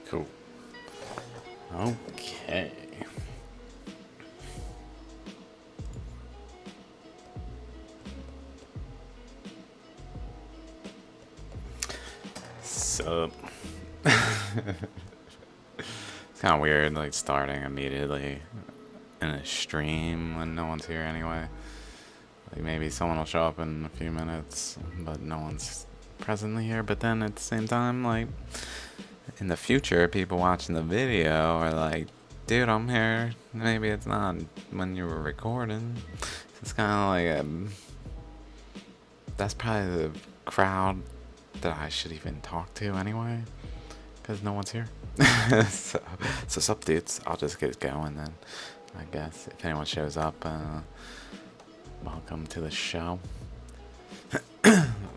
Cool. Okay. So it's kind of weird, like starting immediately in a stream when no one's here anyway. Like maybe someone will show up in a few minutes, but no one's presently here. But then at the same time, like in the future, people watching the video are like, dude, I'm here. Maybe it's not when you were recording. It's kind of like that's probably the crowd that I should even talk to anyway, because no one's here. So sup dudes, I'll just get going then. I guess if anyone shows up, welcome to the show.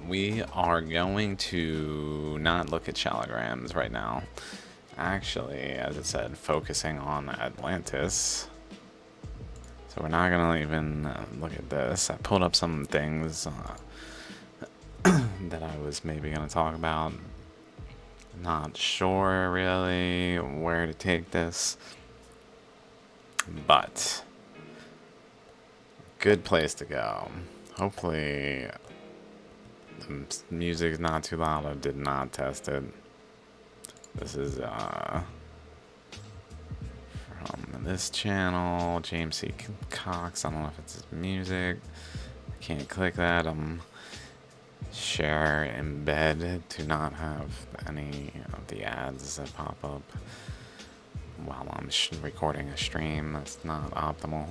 We are going to not look at shallograms right now. Actually, as I said, focusing on Atlantis. So we're not gonna even look at this. I pulled up some things that I was maybe gonna talk about. Not sure really where to take this, but good place to go. Hopefully the music's not too loud. I did not test it. This is from this channel, James C. Cox. I don't know if it's his music. I can't click that. Share embed to not have any of the ads that pop up while I'm recording a stream. That's not optimal.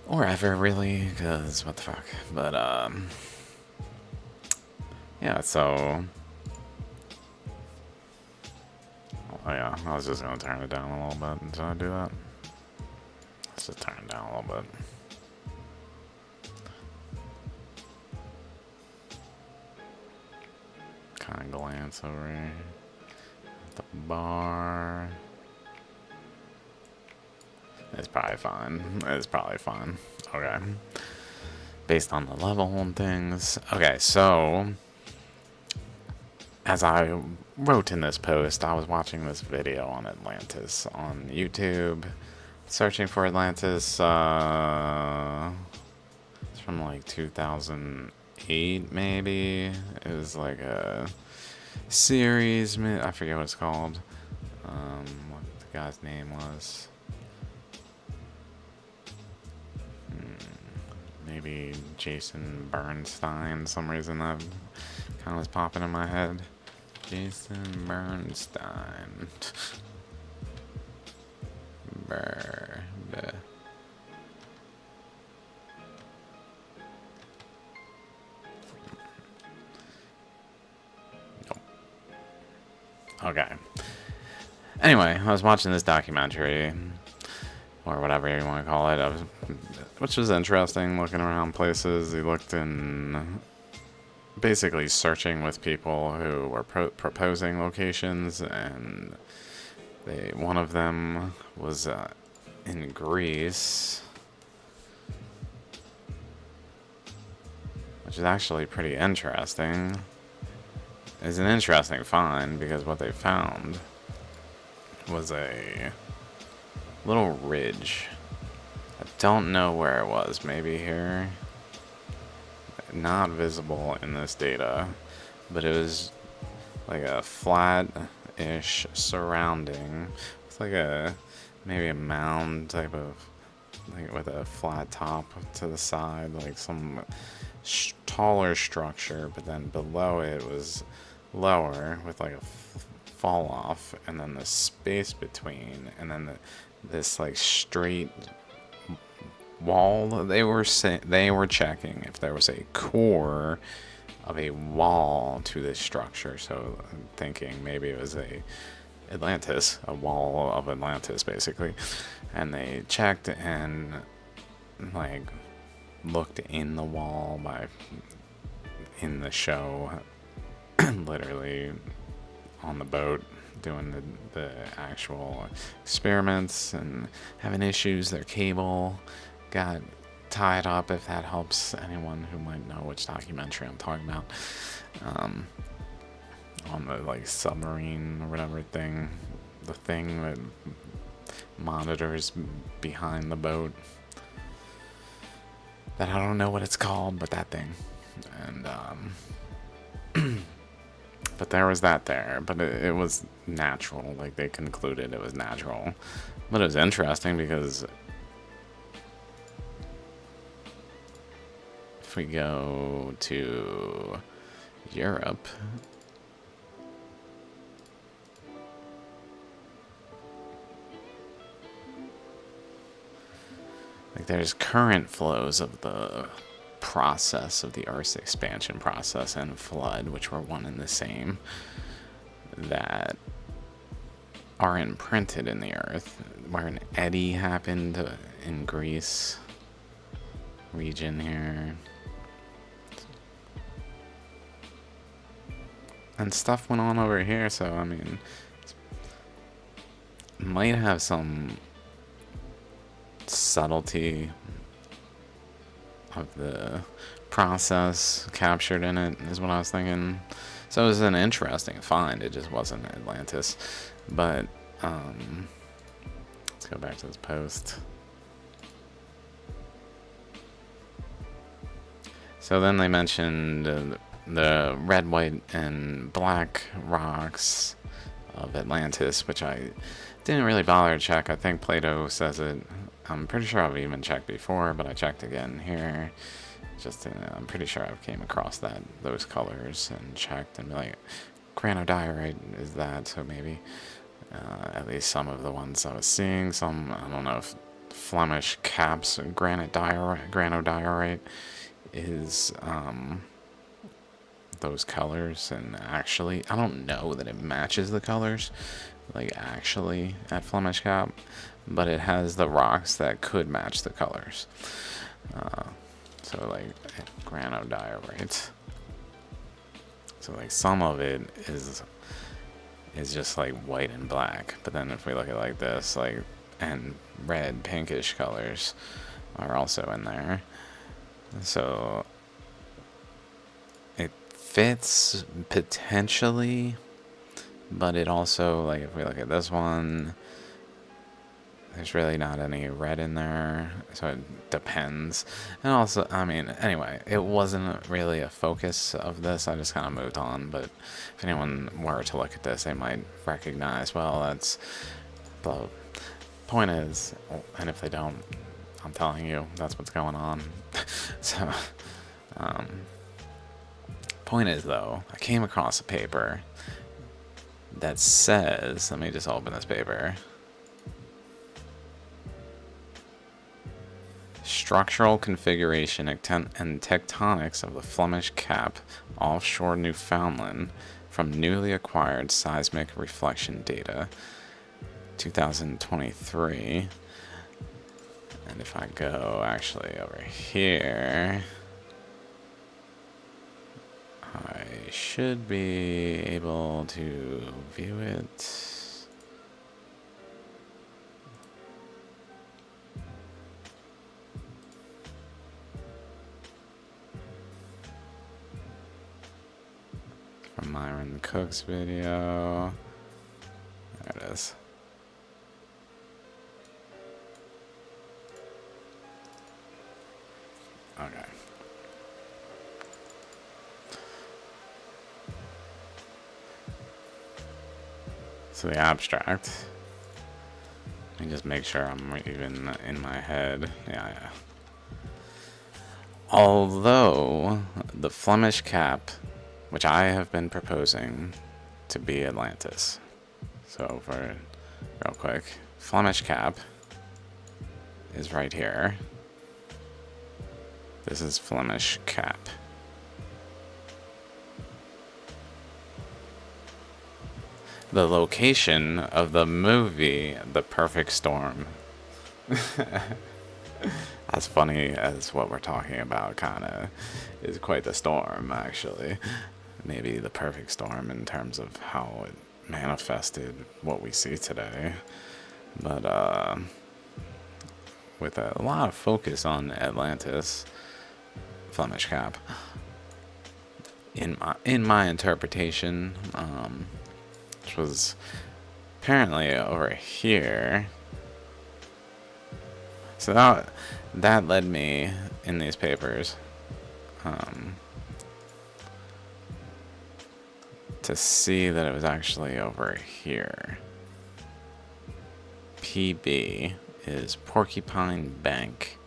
Or ever, really, because what the fuck. But, yeah, so... Oh, yeah, I was just gonna turn it down a little bit. Did I do that? Let's just turn it down a little bit. Kind of glance over here at the bar. It's probably fine. It's probably fine. Okay. Based on the level and things. Okay, so as I wrote in this post, I was watching this video on Atlantis on YouTube, searching for Atlantis. It's from like 2008, maybe. It was like a series. I forget what it's called. What the guy's name was. Maybe Jason Bernstein. Some reason that kind of was popping in my head. Jason Bernstein. Okay. Anyway, I was watching this documentary, or whatever you want to call it, which was interesting, looking around places. He looked in, basically searching with people who were proposing locations, and one of them was in Greece, which is actually pretty interesting. It's an interesting find, because what they found was a little ridge. I don't know where it was. Maybe here. Not visible in this data, but it was like a flat-ish surrounding with like maybe a mound type of, like with a flat top to the side, like some taller structure, but then below it was lower with like a fall off, and then the space between, and then this like straight wall. They were checking if there was a core of a wall to this structure. So I'm thinking maybe it was a wall of Atlantis, basically. And they checked and like looked in the wall in the show, literally on the boat doing the actual experiments and having issues. Their cable got tied up, if that helps anyone who might know which documentary I'm talking about. on the like submarine or whatever thing, the thing that monitors behind the boat. That I don't know what it's called, but that thing. And but there was that there, but it was natural. Like they concluded it was natural, but it was interesting because if we go to Europe, like there's current flows of the process of the Earth's expansion process and flood, which were one and the same, that are imprinted in the Earth, where an eddy happened in Greece region here. And stuff went on over here, so I mean, might have some subtlety of the process captured in it, is what I was thinking. So it was an interesting find. It just wasn't Atlantis. But let's go back to this post. So then they mentioned the red, white, and black rocks of Atlantis, which I didn't really bother to check. I think Plato says it. I'm pretty sure I've even checked before, but I checked again here. Just I'm pretty sure I came across those colors and checked and be like, granodiorite is that, so maybe at least some of the ones I was seeing. Some, I don't know if Flemish caps granodiorite is those colors, and actually I don't know that it matches the colors like actually at Flemish cap, but it has the rocks that could match the colors. So like granodiorite, so like some of it is just like white and black, but then if we look at like this, like, and red pinkish colors are also in there, so it fits potentially, but it also, like, if we look at this one, there's really not any red in there, so it depends. And also, I mean, anyway, it wasn't really a focus of this. I just kind of moved on, but if anyone were to look at this, they might recognize, well, that's the point is, and if they don't, I'm telling you, that's what's going on. So, point is, though, I came across a paper that says, let me just open this paper. Structural configuration and tectonics of the Flemish Cap offshore Newfoundland from newly acquired seismic reflection data, 2023. And if I go actually over here, I should be able to view it. From Myron Cook's video. There it is. Okay. So the abstract. Let me just make sure I'm even in my head. Yeah. Although the Flemish Cap, which I have been proposing to be Atlantis. So for real quick, Flemish Cap is right here. This is Flemish Cap. The location of the movie The Perfect Storm. As funny as what we're talking about kind of is quite the storm, actually. Maybe the perfect storm in terms of how it manifested what we see today. But with a lot of focus on Atlantis, Flemish Cap in my interpretation, which was apparently over here. So that led me in these papers to see that it was actually over here. PB is Porcupine Bank,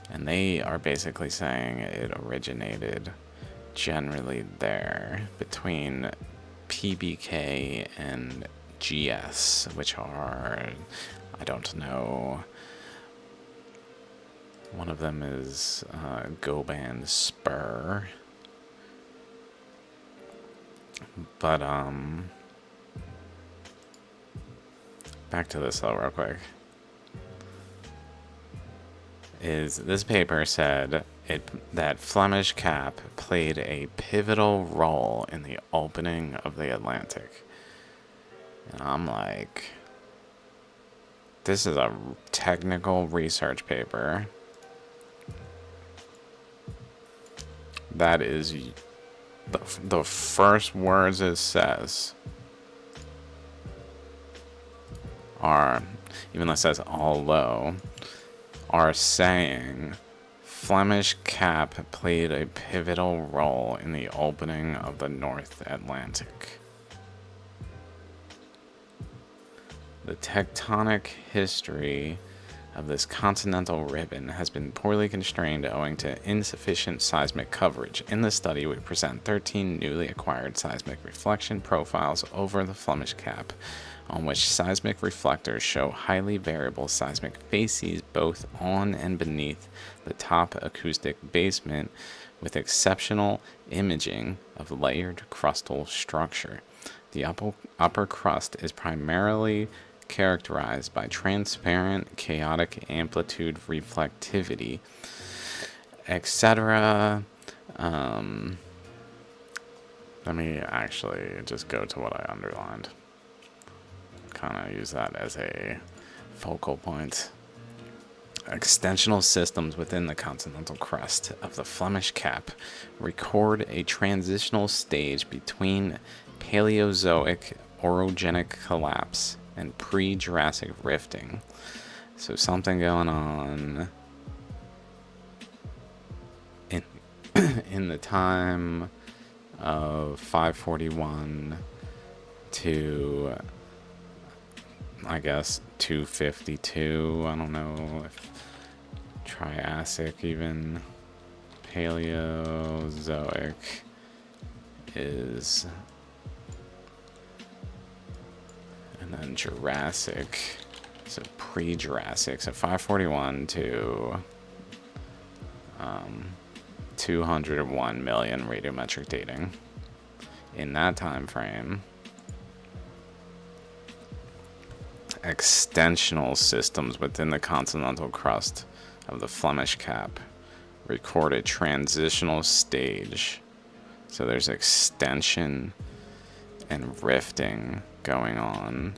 and they are basically saying it originated generally there between PBK and GS, which are, I don't know, one of them is Goban Spur, but back to this though real quick. This paper said that Flemish Cap played a pivotal role in the opening of the Atlantic. And I'm like, this is a technical research paper that is the first words it says are, even though it says although, are saying Flemish Cap played a pivotal role in the opening of the North Atlantic. The tectonic history of this continental ribbon has been poorly constrained owing to insufficient seismic coverage. In this study, we present 13 newly acquired seismic reflection profiles over the Flemish Cap, on which seismic reflectors show highly variable seismic facies both on and beneath the top acoustic basement, with exceptional imaging of layered crustal structure. The upper crust is primarily characterized by transparent chaotic amplitude reflectivity, etc. Let me actually just go to what I underlined. Kind of use that as a focal point. Extensional systems within the continental crust of the Flemish Cap record a transitional stage between Paleozoic orogenic collapse and pre-Jurassic rifting. So something going on in the time of 541 to, I guess, 252. I don't know if Triassic, even Paleozoic is, and then Jurassic, so pre-Jurassic, so 541 to 201 million radiometric dating. In that time frame, extensional systems within the continental crust of the Flemish Cap record a transitional stage. So there's extension and rifting going on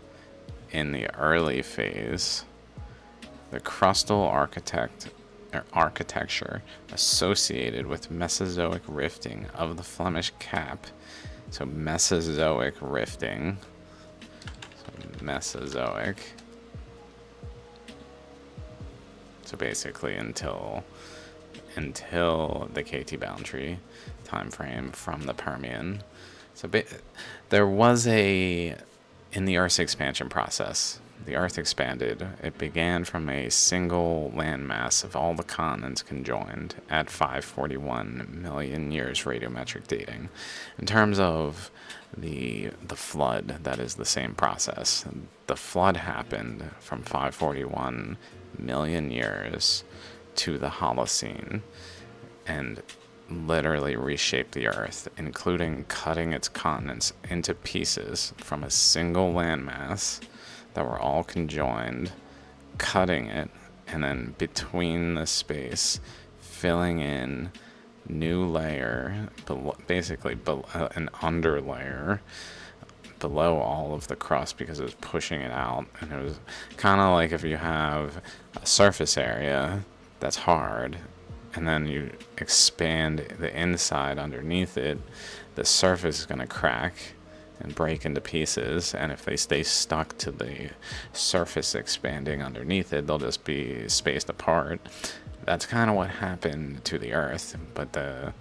in the early phase. The crustal architecture associated with Mesozoic rifting of the Flemish Cap. So Mesozoic rifting. Mesozoic. So basically until the KT boundary time frame from the Permian. So there was in the Earth's expansion process, the Earth expanded. It began from a single landmass of all the continents conjoined at 541 million years radiometric dating. In terms of the flood, that is the same process. The flood happened from 541 million years to the Holocene and literally reshaped the Earth, including cutting its continents into pieces from a single landmass that were all conjoined, cutting it, and then between the space, filling in new layer, basically an underlayer below all of the crust because it was pushing it out. And it was kind of like if you have a surface area that's hard and then you expand the inside underneath it, the surface is going to crack and break into pieces, and if they stay stuck to the surface expanding underneath it, they'll just be spaced apart. That's kind of what happened to the Earth, but the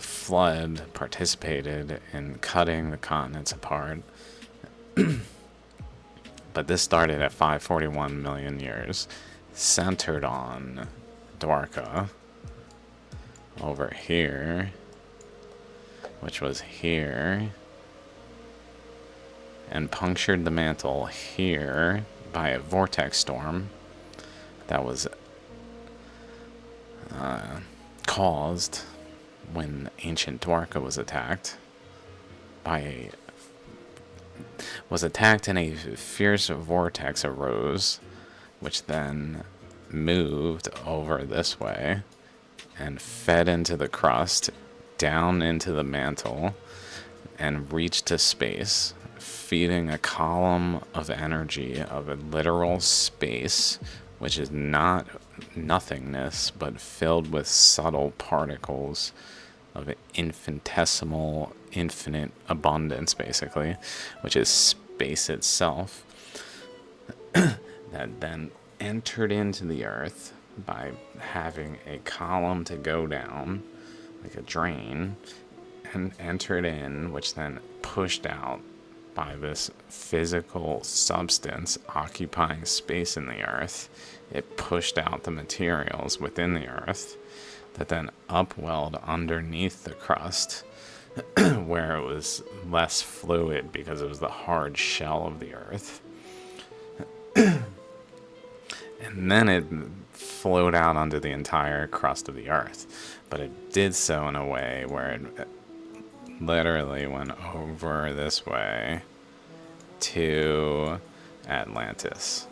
flood participated in cutting the continents apart. But this started at 541 million years, centered on Dwarka over here, which was here, and punctured the mantle here by a vortex storm that was caused when ancient Dwarka was attacked and a fierce vortex arose, which then moved over this way and fed into the crust, down into the mantle, and reached to space, feeding a column of energy of a literal space, which is not nothingness, but filled with subtle particles of infinitesimal, infinite abundance, basically, which is space itself, that then entered into the Earth by having a column to go down, like a drain, and entered in, which then pushed out by this physical substance occupying space in the Earth. It pushed out the materials within the Earth that then upwelled underneath the crust, where it was less fluid because it was the hard shell of the Earth. And then it flowed out onto the entire crust of the Earth. But it did so in a way where it literally went over this way to Atlantis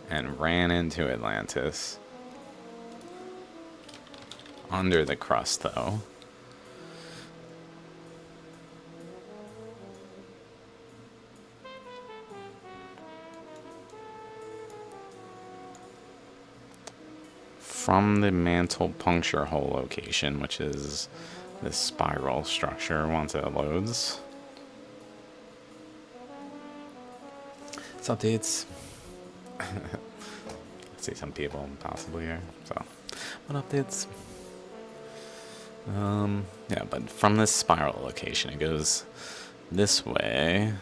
and ran into Atlantis. Under the crust, though. From the mantle puncture hole location, which is this spiral structure once it loads. What's up, dudes? I see some people possibly here, so what up, dudes? Yeah, but from this spiral location, it goes this way,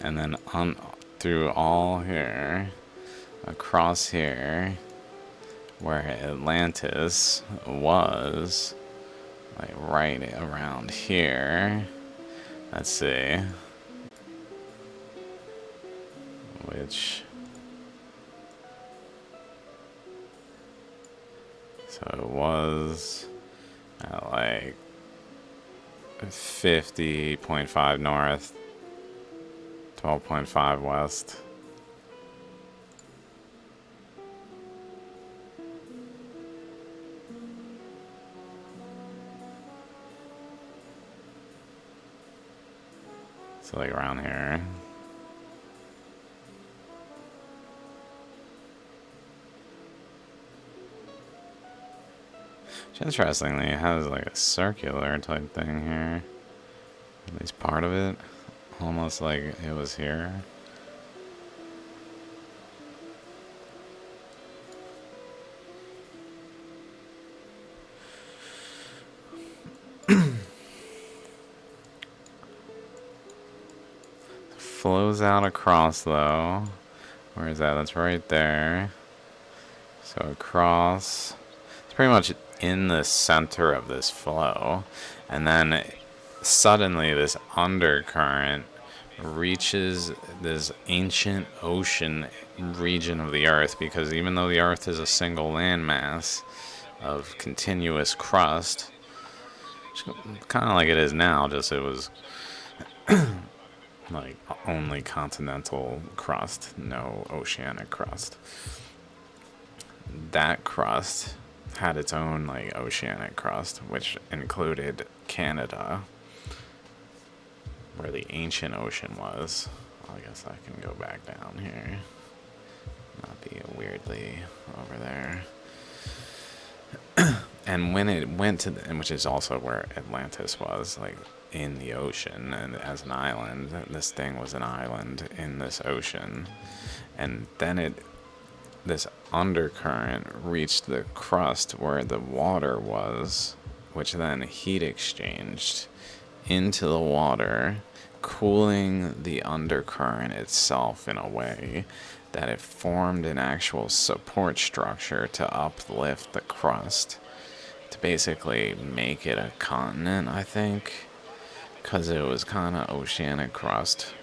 and then on through all here, across here, where Atlantis was, like right around here. Let's see. Which, so it was at like 50.5 north, 12.5 west. So like around here. Interestingly, it has like a circular type thing here. At least part of it. Almost like it was here. Flows out across though. Where is that? That's right there. So across. It's pretty much in the center of this flow, and then suddenly this undercurrent reaches this ancient ocean region of the Earth, because even though the Earth is a single landmass of continuous crust, kind of like it is now, just it was like only continental crust, no oceanic crust. That crust had its own like oceanic crust, which included Canada, where the ancient ocean was. I guess I can go back down here, not be weirdly over there. And when it went to the, which is also where Atlantis was, like in the ocean and as an island, this thing was an island in this ocean. And then this undercurrent reached the crust where the water was, which then heat exchanged into the water, cooling the undercurrent itself in a way that it formed an actual support structure to uplift the crust to basically make it a continent, I think, because it was kind of oceanic crust.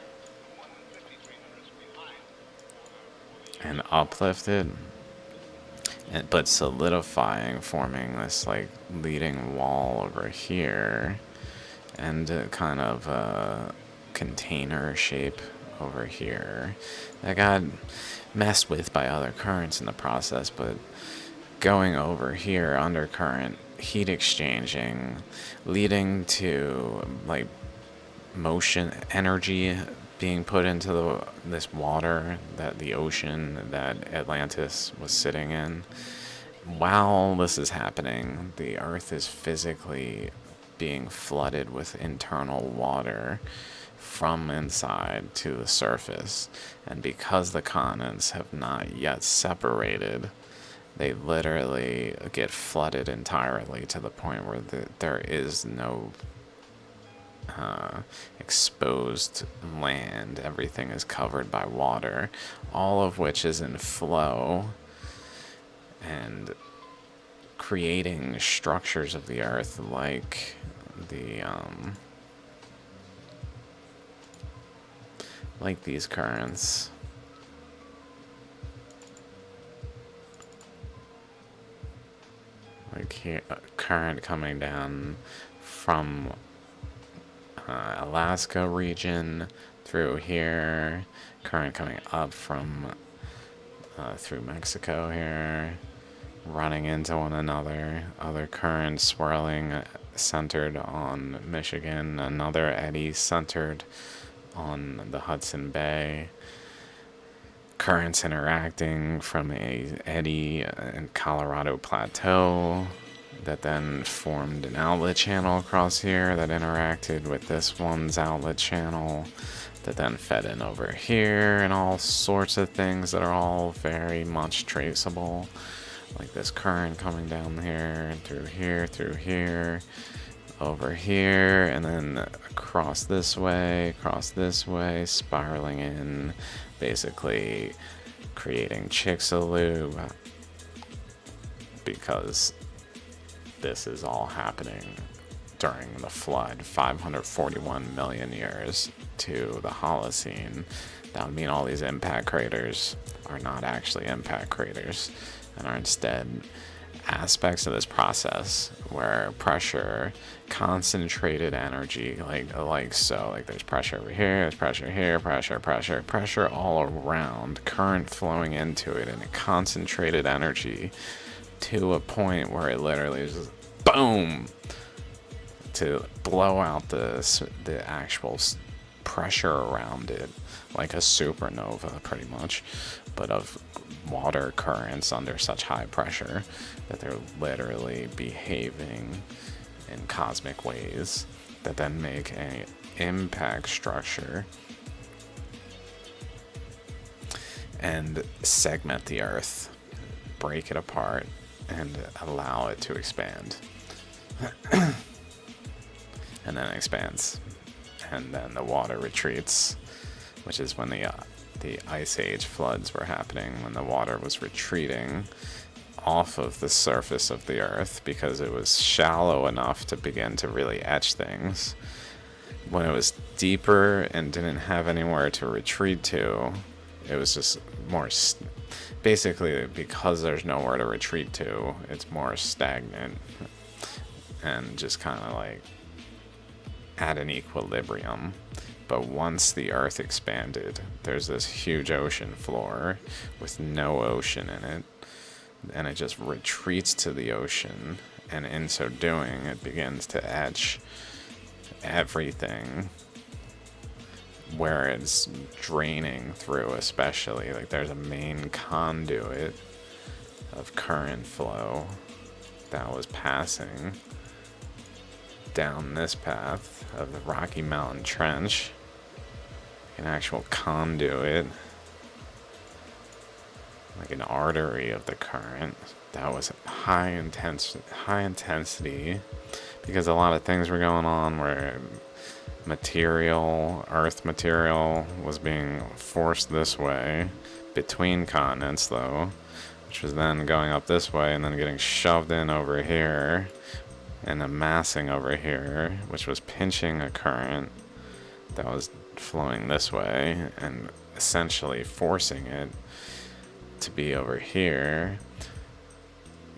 And uplifted, but solidifying, forming this like leading wall over here, and kind of a container shape over here that got messed with by other currents in the process, but going over here, undercurrent, heat exchanging, leading to like motion energy being put into this water, that the ocean that Atlantis was sitting in. While this is happening, the Earth is physically being flooded with internal water from inside to the surface. And because the continents have not yet separated, they literally get flooded entirely to the point where there is no exposed land. Everything is covered by water, all of which is in flow and creating structures of the earth like these currents. Like here, a current coming down from Alaska region through here, current coming up from through Mexico here, running into one another, other currents swirling centered on Michigan, another eddy centered on the Hudson Bay, currents interacting from a eddy in Colorado Plateau that then formed an outlet channel across here that interacted with this one's outlet channel that then fed in over here, and all sorts of things that are all very much traceable, like this current coming down here, through here, over here, and then across this way, spiraling in, basically creating Chicxulub, because this is all happening during the flood, 541 million years to the Holocene. That would mean all these impact craters are not actually impact craters and are instead aspects of this process where pressure, concentrated energy, like so, like there's pressure over here, there's pressure here, pressure all around, current flowing into it, and a concentrated energy to a point where it literally is just boom to blow out the actual pressure around it, like a supernova pretty much, but of water currents under such high pressure that they're literally behaving in cosmic ways that then make an impact structure and segment the earth, break it apart, and allow it to expand. And then it expands, and then the water retreats, which is when the Ice Age floods were happening, when the water was retreating off of the surface of the earth because it was shallow enough to begin to really etch things. When it was deeper and didn't have anywhere to retreat to, it was just more basically, because there's nowhere to retreat to, it's more stagnant and just kind of like at an equilibrium. But once the earth expanded, there's this huge ocean floor with no ocean in it, and it just retreats to the ocean, and in so doing it begins to etch everything where it's draining through, especially like there's a main conduit of current flow that was passing down this path of the Rocky Mountain Trench. An actual conduit, like an artery of the current that was high intensity, because a lot of things were going on where earth material was being forced this way between continents though, which was then going up this way and then getting shoved in over here and amassing over here, which was pinching a current that was flowing this way and essentially forcing it to be over here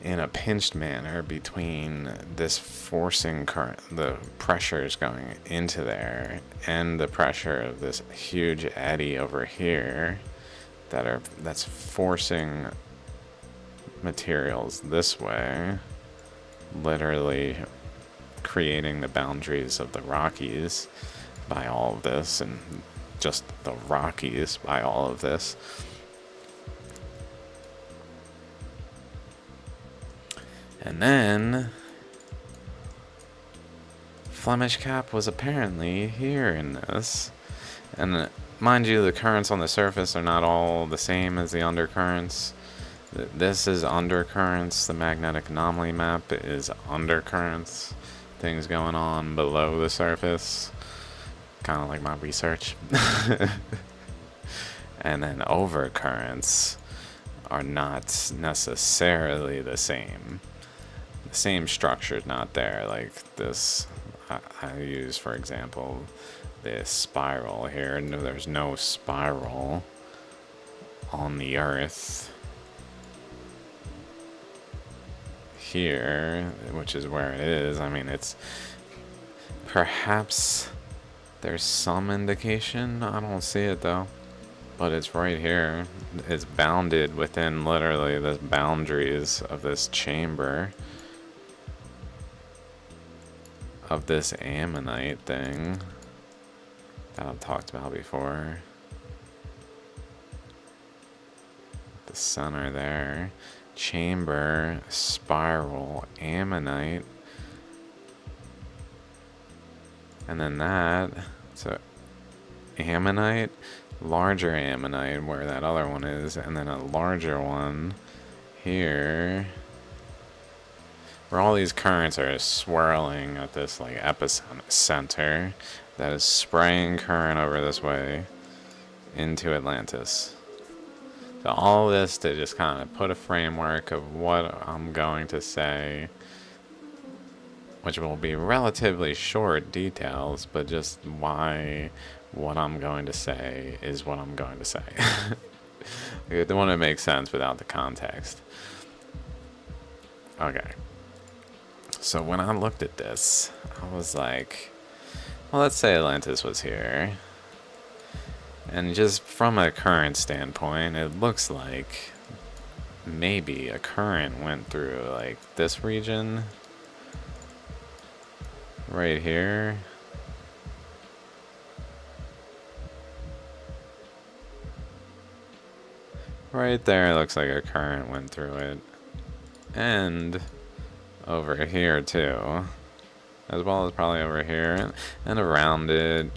in a pinched manner between this forcing current, the pressures going into there, and the pressure of this huge eddy over here that's forcing materials this way, literally creating the boundaries of the Rockies by all of this, and just the Rockies by all of this. And then Flemish Cap was apparently here in this. And mind you, the currents on the surface are not all the same as the undercurrents. This is undercurrents. The magnetic anomaly map is undercurrents. Things going on below the surface. Kind of like my research. And then overcurrents are not necessarily the same. The same structure is not there. Like this, I use, for example, this spiral here. No, there's no spiral on the Earth here, which is where it is. I mean, it's perhaps there's some indication. I don't see it though, but it's right here. It's bounded within literally the boundaries of this chamber of this ammonite thing that I've talked about before. The center there. Chamber, spiral, ammonite. And then that, so ammonite, larger ammonite where that other one is, and then a larger one here, where all these currents are swirling at this like epicenter that is spraying current over this way into Atlantis. So all this to just kind of put a framework of what I'm going to say, which will be relatively short details, but just why what I'm going to say is what I'm going to say. It wouldn't make sense without the context. Okay. So when I looked at this, I was like, well, let's say Atlantis was here. And just from a current standpoint, it looks like maybe a current went through like this region right here. Right there, looks like a current went through it. And over here too, as well as probably over here and around it,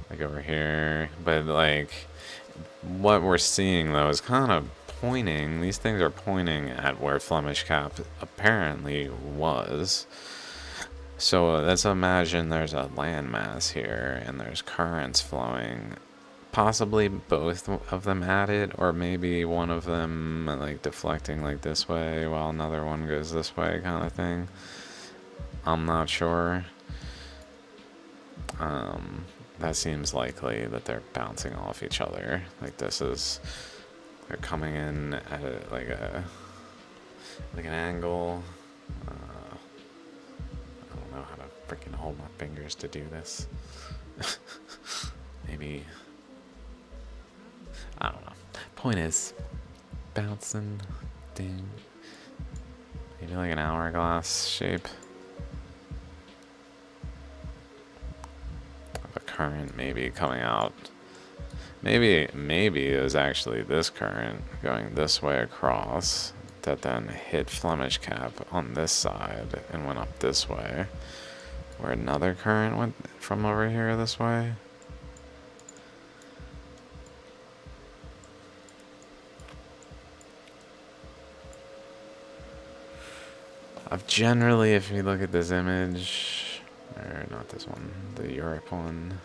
like over here. But like what we're seeing though is kind of pointing, these things are pointing at where Flemish Cap apparently was. So let's imagine there's a landmass here and there's currents flowing, possibly both of them at it, or maybe one of them like deflecting like this way while another one goes this way, kind of thing. I'm not sure. That seems likely that they're bouncing off each other. Like this is, they're coming in at like an angle. I don't know how to freaking hold my fingers to do this. Maybe, I don't know. Point is, bouncing, ding. Maybe like an hourglass shape. Of a current maybe coming out. Maybe it was actually this current going this way across, that then hit Flemish Cap on this side and went up this way, where another current went from over here this way. I've generally, if you look at this image, or not this one, the Europe one,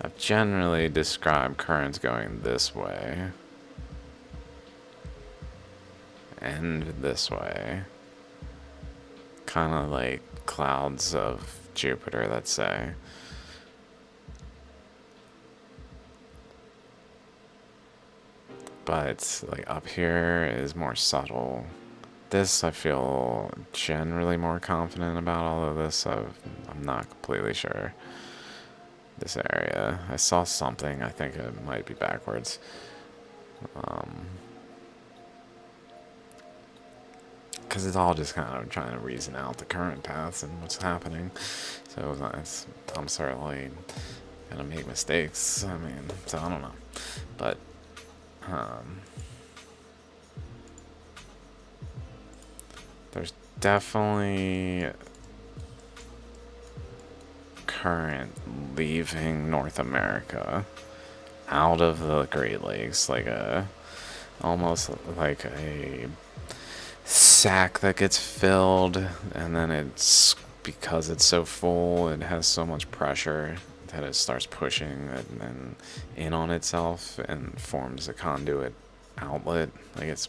I've generally described currents going this way and this way, kind of like clouds of Jupiter, let's say. But like up here is more subtle. This I feel generally more confident about, although this I'm not completely sure. This area, I saw something, I think it might be backwards. Because it's all just kind of trying to reason out the current paths and what's happening. So I'm certainly gonna make mistakes. I mean, so I don't know. But there's definitely current leaving North America out of the Great Lakes, like almost like a sack that gets filled, and then it's, because it's so full, it has so much pressure that it starts pushing and then in on itself and forms a conduit outlet. Like it's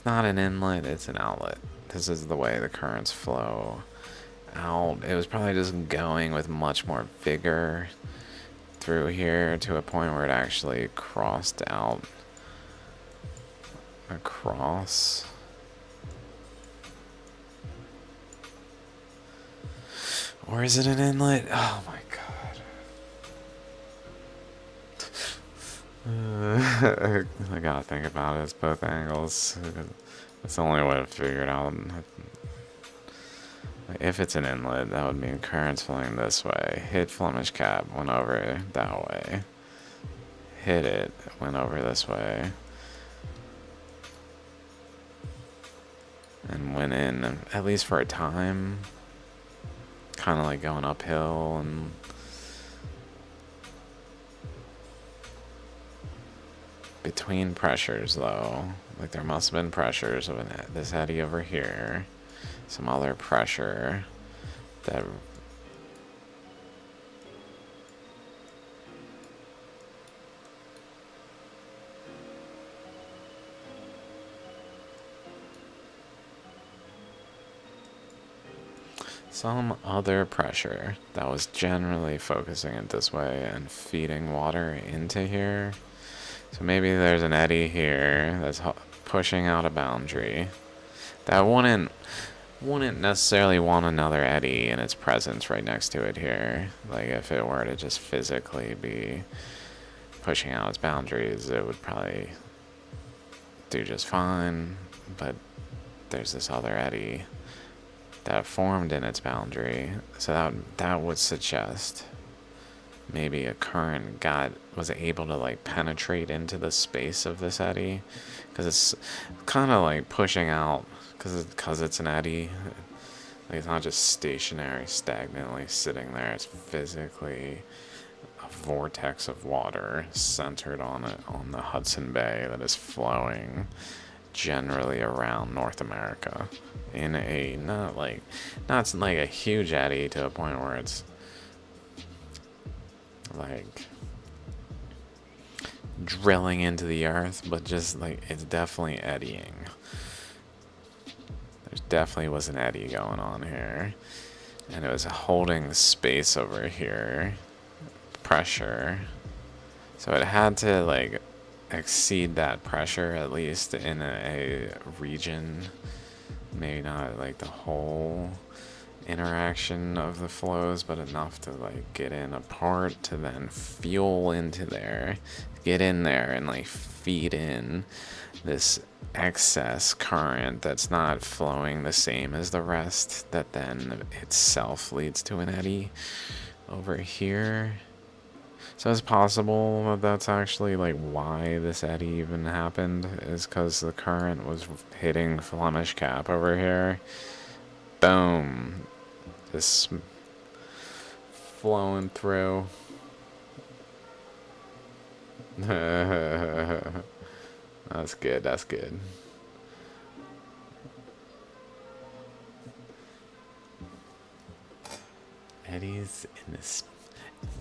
not an inlet, it's an outlet. This is the way the currents flow out. It was probably just going with much more vigor through here to a point where it actually crossed out across. Or is it an inlet? Oh my god. I gotta think about it. It's both angles. It's the only way to figure it out. If it's an inlet, that would mean currents flowing this way. Hit Flemish Cap, went over that way. Hit it, went over this way. And went in, at least for a time. Kind of like going uphill and between pressures though, like there must have been pressures of this eddy over here, some other pressure that some other pressure that was generally focusing it this way and feeding water into here. So maybe there's an eddy here that's pushing out a boundary that wouldn't necessarily want another eddy in its presence right next to it here. Like if it were to just physically be pushing out its boundaries, it would probably do just fine. But there's this other eddy that formed in its boundary, so that would suggest maybe a current was able to like penetrate into the space of this eddy, because it's kind of like pushing out, because it's an eddy. Like it's not just stationary, stagnantly sitting there. It's physically a vortex of water centered on the Hudson Bay that is flowing generally around North America in a not like a huge eddy to a point where it's like drilling into the earth, but just like it's definitely eddying. There definitely was an eddy going on here, and it was holding the space over here, pressure, so it had to like exceed that pressure at least in a region, maybe not like the whole interaction of the flows, but enough to like get in a part to then fuel into there, get in there and like feed in this excess current that's not flowing the same as the rest, that then itself leads to an eddy over here. So it's possible that that's actually like why this eddy even happened, is because the current was hitting Flemish Cap over here. Boom. Just flowing through. That's good, that's good. Eddie's in this.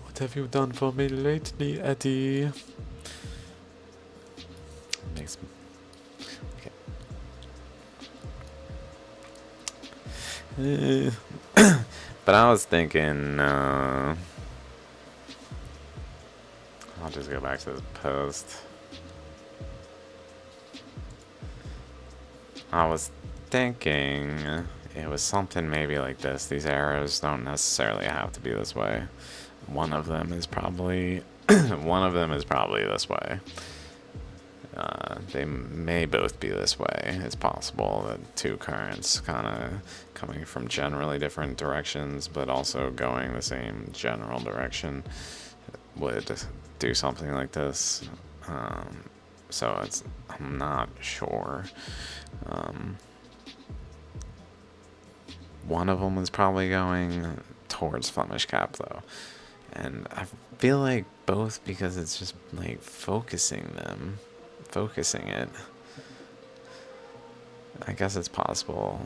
What have you done for me lately, Eddie? Makes me. Okay. But I was thinking, I'll just go back to this post. I was thinking it was something maybe like this. These arrows don't necessarily have to be this way. One of them is probably this way. They may both be this way. It's possible that two currents kind of coming from generally different directions, but also going the same general direction would do something like this. So I'm not sure. One of them is probably going towards Flemish Cap, though. And I feel like both, because it's just like focusing it. I guess it's possible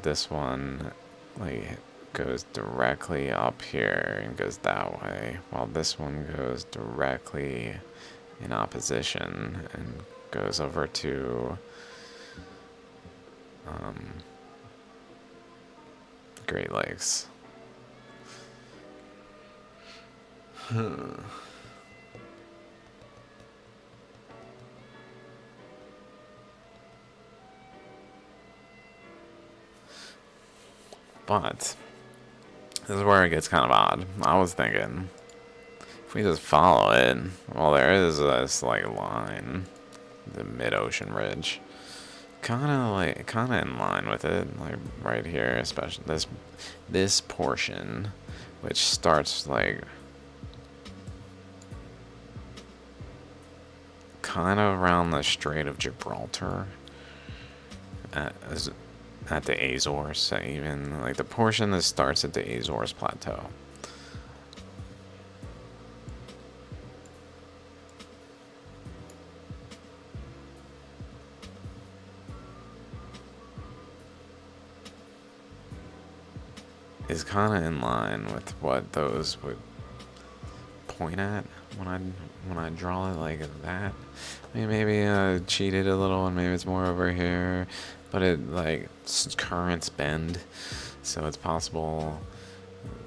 this one like goes directly up here and goes that way, while this one goes directly in opposition and goes over to Great Lakes. But this is where it gets kind of odd. I was thinking, if we just follow it, well, there is this like line, the mid-ocean ridge, kind of in line with it, like right here, especially this portion, which starts like kind of around the Strait of Gibraltar, at the Azores, even like the portion that starts at the Azores Plateau. Is kind of in line with what those would point at when I draw it like that. I mean, maybe I cheated a little, and maybe it's more over here, but it like currents bend, so it's possible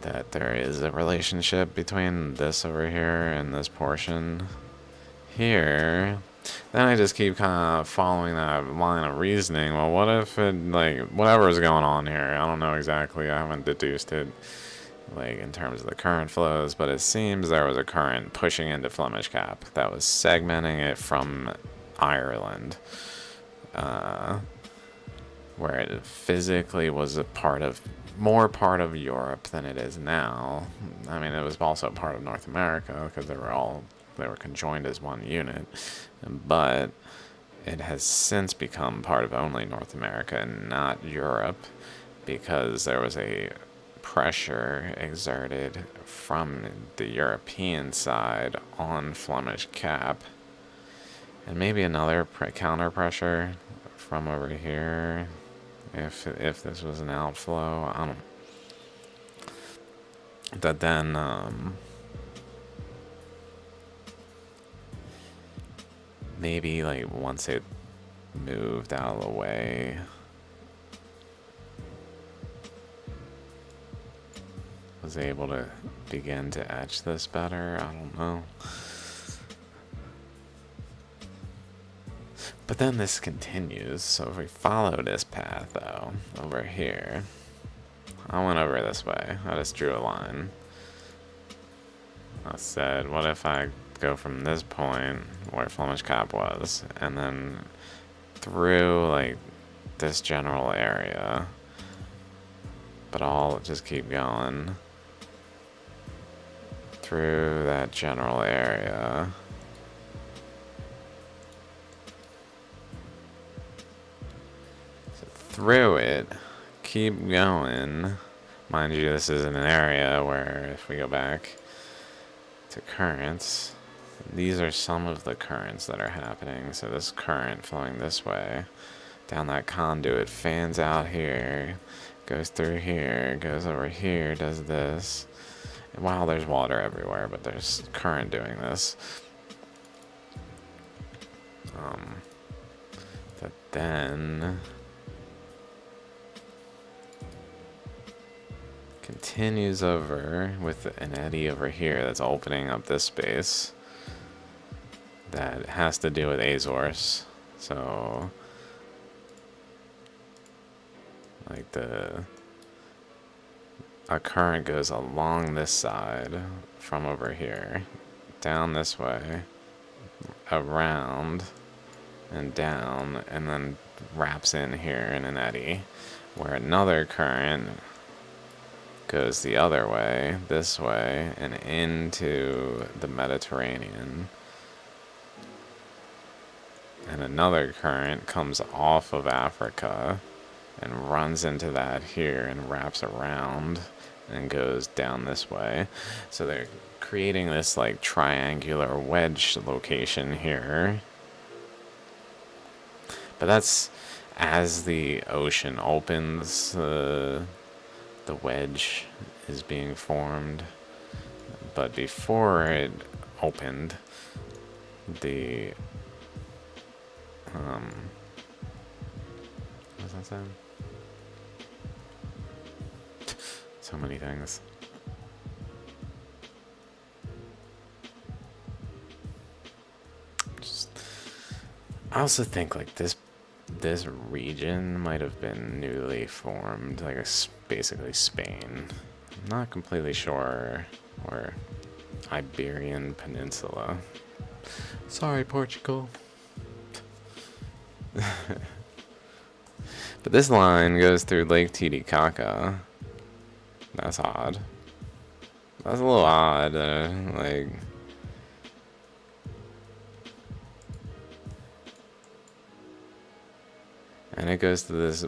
that there is a relationship between this over here and this portion here. Then I just keep kind of following that line of reasoning. Well, what if it, like, whatever is going on here, I don't know exactly, I haven't deduced it, like, in terms of the current flows, but it seems there was a current pushing into Flemish Cap that was segmenting it from Ireland, where it physically was more part of Europe than it is now. I mean, it was also part of North America, because they were conjoined as one unit, but it has since become part of only North America and not Europe, because there was a pressure exerted from the European side on Flemish Cap, and maybe another counter pressure from over here if this was an outflow. I don't know. That then maybe like once it moved out of the way, was able to begin to etch this better. I don't know. But then this continues, so if we follow this path though, over here, I went over this way, I just drew a line. I said, what if I go from this point where Flemish Cap was, and then through like this general area, but I'll just keep going through that general area. So through it, keep going. Mind you, this is in an area where if we go back to currents, these are some of the currents that are happening. So this current flowing this way down that conduit fans out here, goes through here, goes over here, does this. And wow, there's water everywhere, but there's current doing this. But then continues over with an eddy over here that's opening up this space that has to do with Azores. So like a current goes along this side from over here, down this way, around and down, and then wraps in here in an eddy, where another current goes the other way, this way, and into the Mediterranean. And another current comes off of Africa and runs into that here and wraps around and goes down this way. So they're creating this like triangular wedge location here. But that's as the ocean opens, the wedge is being formed. But before it opened, the what's that sound? So many things. I also think like this region might have been newly formed, like basically Spain. I'm not completely sure, or Iberian Peninsula. Sorry, Portugal. But this line goes through Lake Titicaca. That's odd. That's a little odd, like. And it goes to this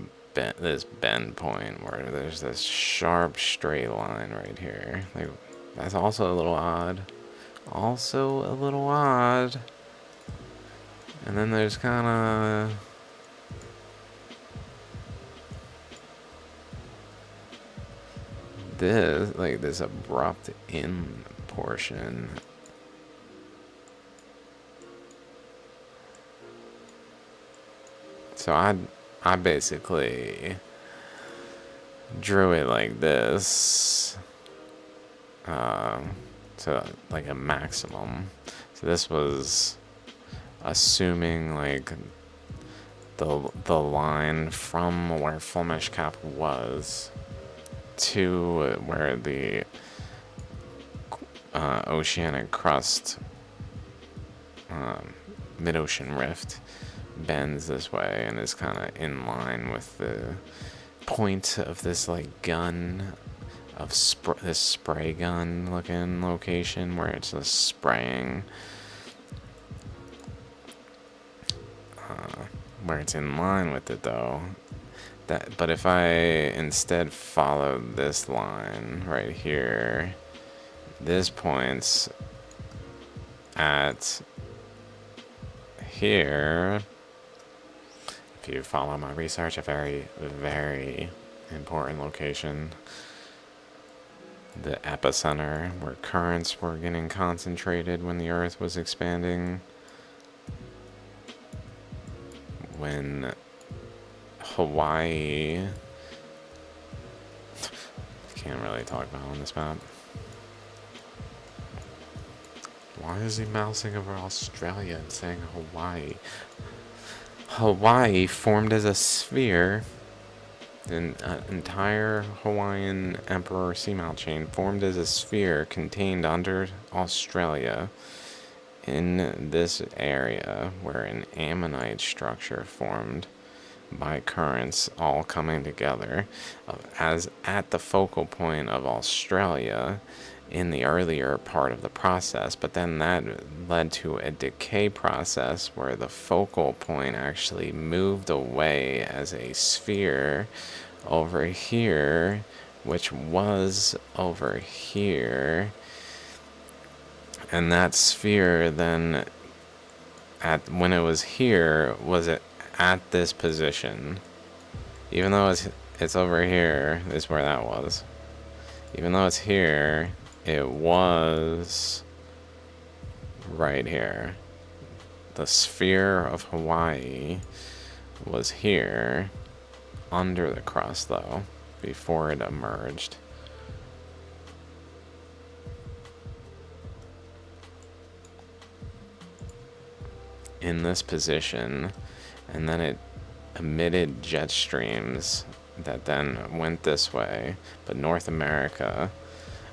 bend point where there's this sharp straight line right here. Like, that's also a little odd. Also a little odd. And then there's kind of this, like this abrupt in portion. So I basically drew it like this, to like a maximum. So this was assuming like the line from where Fulmish Cap was to where the oceanic crust, mid-ocean rift bends this way and is kind of in line with the point of this like gun of this spray gun looking location where it's just spraying, where it's in line with it though. But if I instead followed this line right here, this points at here. If you follow my research, a very, very important location. The epicenter where currents were getting concentrated when the Earth was expanding. When Hawaii... Can't really talk about on this map. Why is he mousing over Australia and saying Hawaii? Hawaii formed as a sphere. The entire Hawaiian Emperor Seamount chain formed as a sphere contained under Australia in this area where an ammonite structure formed by currents all coming together as at the focal point of Australia in the earlier part of the process, but then that led to a decay process where the focal point actually moved away as a sphere over here, which was over here, and that sphere then when it was here was at this position, even though it's over here is where that was. Even though it's here, it was right here. The sphere of Hawaii was here, under the crust though, before it emerged. In this position, and then it emitted jet streams that then went this way, but North America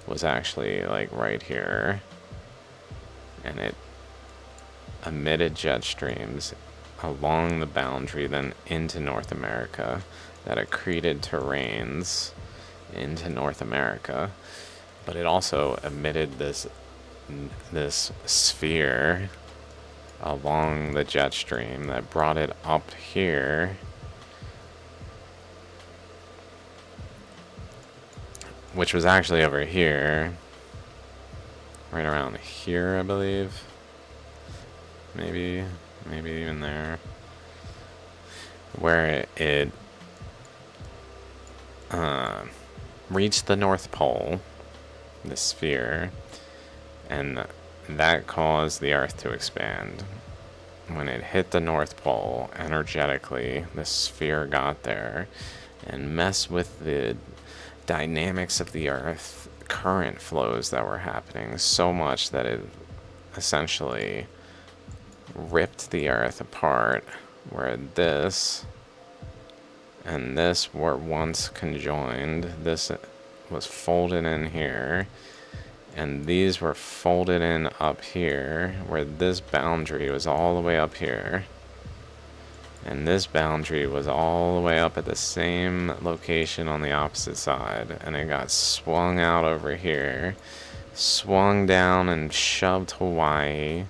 was actually like right here, and it emitted jet streams along the boundary then into North America that accreted terrains into North America, but it also emitted this sphere along the jet stream that brought it up here, which was actually over here, right around here, I believe. Maybe even there, where it reached the North Pole, the sphere, and that caused the Earth to expand. When it hit the North Pole, energetically, the sphere got there and messed with the dynamics of the Earth, current flows that were happening so much that it essentially ripped the Earth apart, where this and this were once conjoined. This was folded in here, and these were folded in up here, where this boundary was all the way up here, and this boundary was all the way up at the same location on the opposite side, and it got swung out over here, swung down and shoved Hawaii,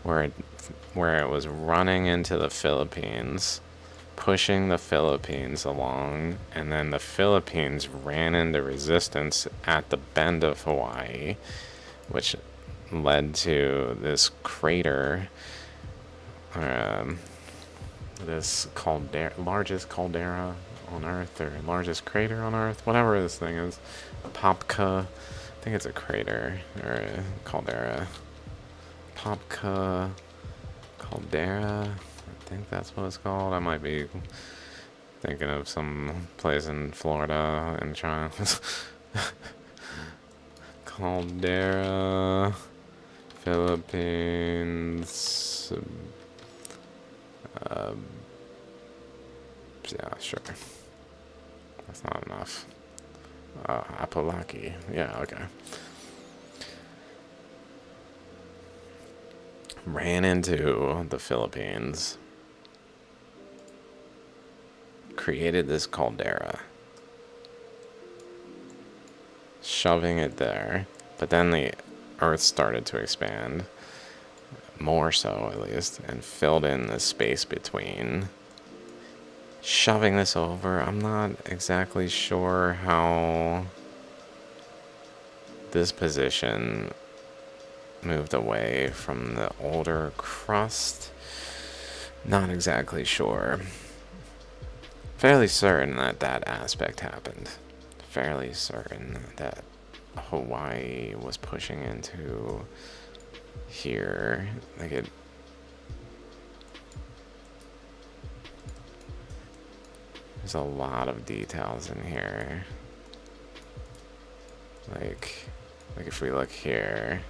where it was running into the Philippines, pushing the Philippines along, and then the Philippines ran into resistance at the bend of Hawaii, which led to this crater, this largest caldera on Earth, or largest crater on Earth, whatever this thing is, Popka, I think it's a crater, or a caldera, Popka Caldera, I think that's what it's called. I might be thinking of some place in Florida and trying Caldera, Philippines. Yeah, sure. That's not enough. Apalaki. Yeah, okay. Ran into the Philippines, created this caldera, shoving it there, but then the Earth started to expand, more so at least, and filled in the space between, shoving this over. I'm not exactly sure how this position moved away from the older crust. Not exactly sure. Fairly certain that that aspect happened. Fairly certain that Hawaii was pushing into here. Like it. There's a lot of details in here. Like if we look here.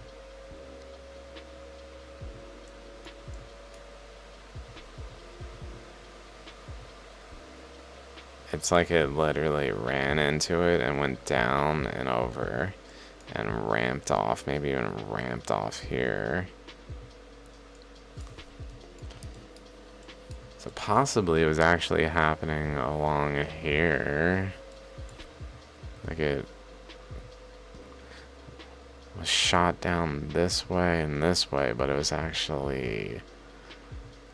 It's like it literally ran into it and went down and over and ramped off, maybe even ramped off here. So possibly it was actually happening along here. Like it was shot down this way and this way, but it was actually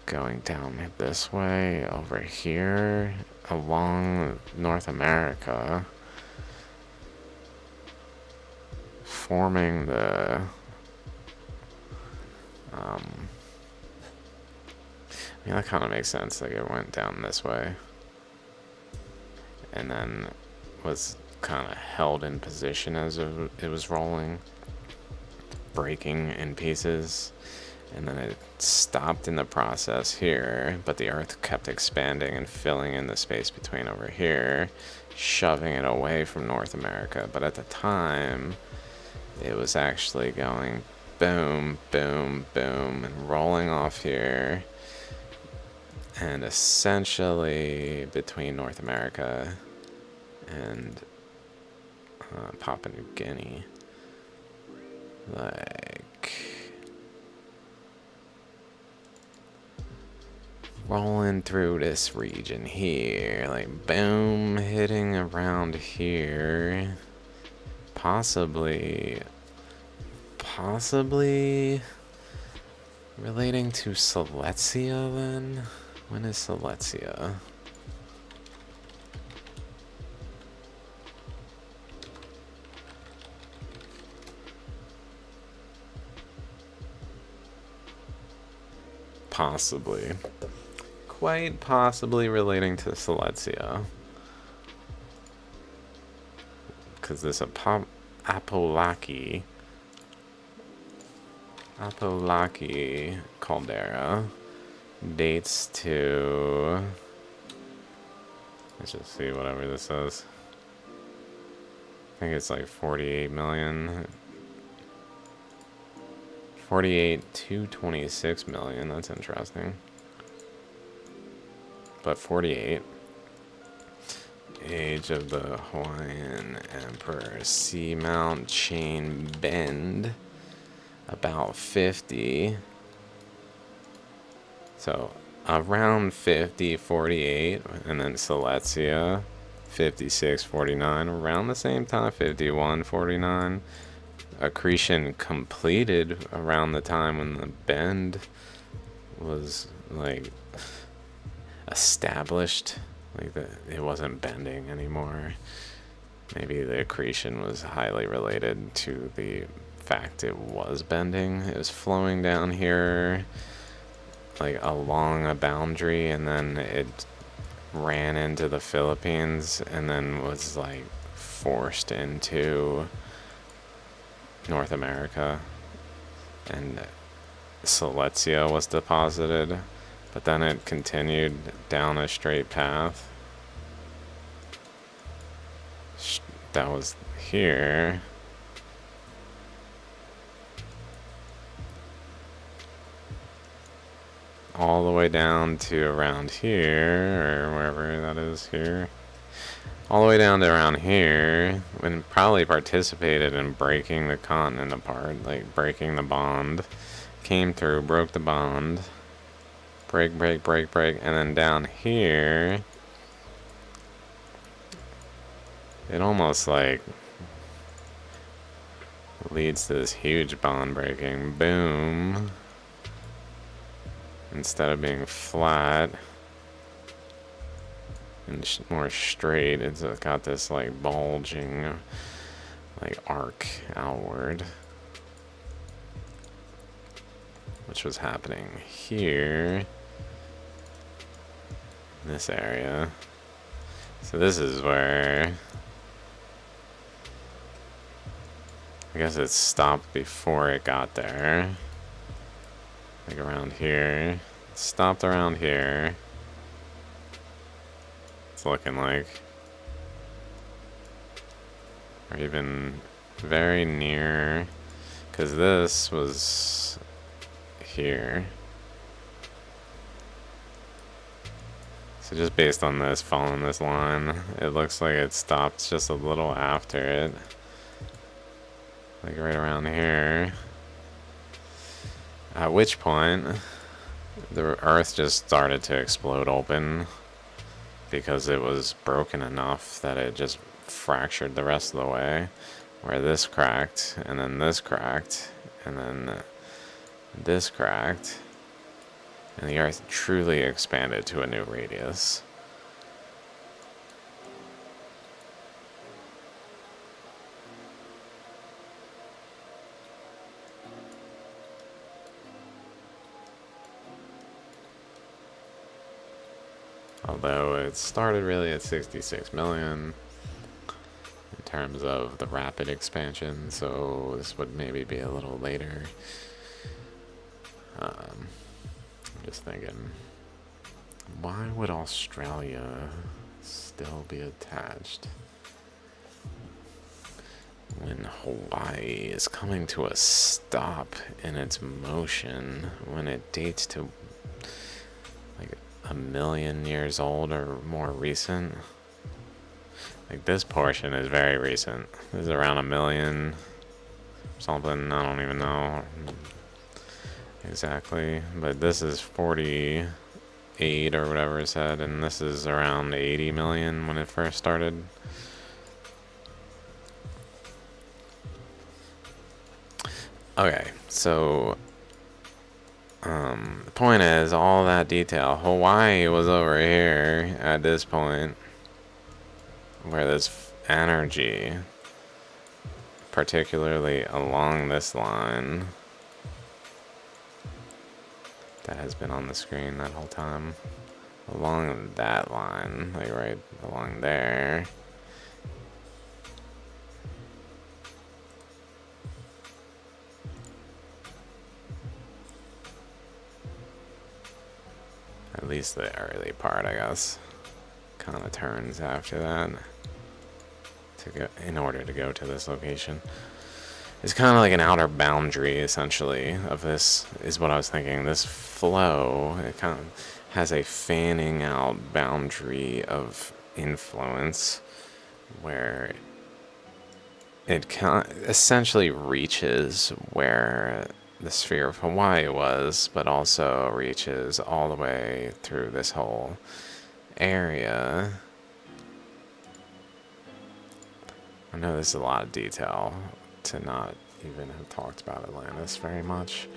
going down this way over here along North America, forming the yeah, that kind of makes sense. Like, it went down this way and then was kind of held in position as it was rolling, breaking in pieces, and then it stopped in the process here, but the Earth kept expanding and filling in the space between over here, shoving it away from North America. But at the time, it was actually going boom, boom, boom, and rolling off here, and essentially between North America and Papua New Guinea. Like, rolling through this region here, like boom, hitting around here, possibly relating to Silesia then? When is Silesia? Possibly. Quite possibly relating to Silesia. Because this Apolaki caldera dates to, let's just see whatever this is. I think it's like 48 million. 48 to 26 million, that's interesting. But 48. Age of the Hawaiian Emperor. Seamount chain bend. About 50. So around 50, 48. And then Silesia, 56, 49. Around the same time, 51, 49. Accretion completed around the time when the bend was like established, like it wasn't bending anymore. Maybe the accretion was highly related to the fact it was bending. It was flowing down here like along a boundary, and then it ran into the Philippines and then was like forced into North America, and Silesia was deposited, but then it continued down a straight path. That was here. All the way down to around here, or wherever that is here. All the way down to around here, and probably participated in breaking the continent apart, like breaking the bond. Came through, broke the bond. Break, break, break, break, and then down here, it almost like leads to this huge bond breaking. Boom. Instead of being flat and more straight, it's got this like bulging like arc outward, which was happening here in this area. So this is where I guess it stopped before it got there, like around here. It stopped around here. It's looking like, or even very near, because this was here. So just based on this, following this line, it looks like it stopped just a little after it, like right around here, at which point the Earth just started to explode open, because it was broken enough that it just fractured the rest of the way. where this cracked, and then this cracked, and then this cracked, and the Earth truly expanded to a new radius. Although it started really at 66 million in terms of the rapid expansion, so this would maybe be a little later. I'm just thinking, why would Australia still be attached when Hawaii is coming to a stop in its motion when it dates to like 1,000,000 years old or more recent? Like, this portion is very recent. This is around 1,000,000 something, I don't even know exactly, but this is 48 or whatever it said, and this is around 80 million when it first started. Okay, so the point is, all that detail, Hawaii was over here at this point where this energy, particularly along this line that has been on the screen that whole time, along that line, like right along there, at least the early part, I guess, kind of turns after that to go in order to go to this location. It's kind of like an outer boundary, essentially, of this, is what I was thinking. This flow, it kind of has a fanning out boundary of influence where it essentially reaches where the sphere of Hawaii was, but also reaches all the way through this whole area. I know this is a lot of detail to not even have talked about Atlantis very much.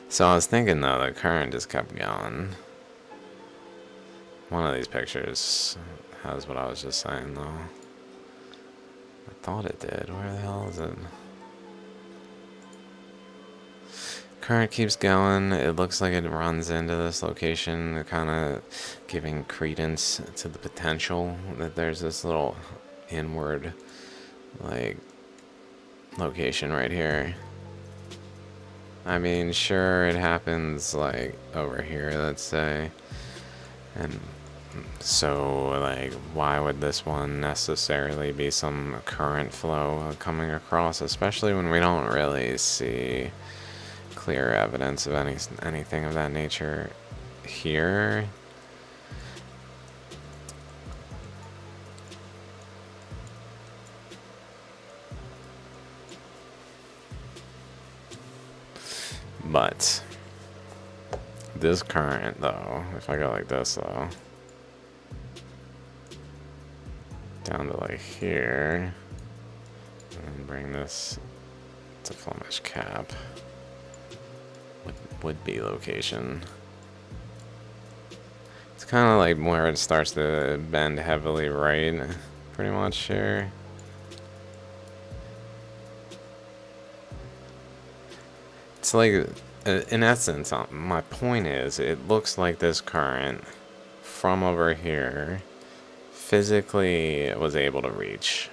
So I was thinking, though, the current just kept going. One of these pictures has what I was just saying, though. I thought it did. Where the hell is it? Current keeps going. It looks like it runs into this location, kind of giving credence to the potential that there's this little inward, like, location right here. I mean, sure, it happens, like, over here, let's say. And so, like, why would this one necessarily be some current flow coming across, especially when we don't really see clear evidence of anything of that nature here? But this current, though, if I go like this, though, down to like here, and bring this to Flemish Cap, would be location. It's kind of like where it starts to bend heavily right, pretty much here. It's like, in essence, my point is, it looks like this current from over here physically was able to reach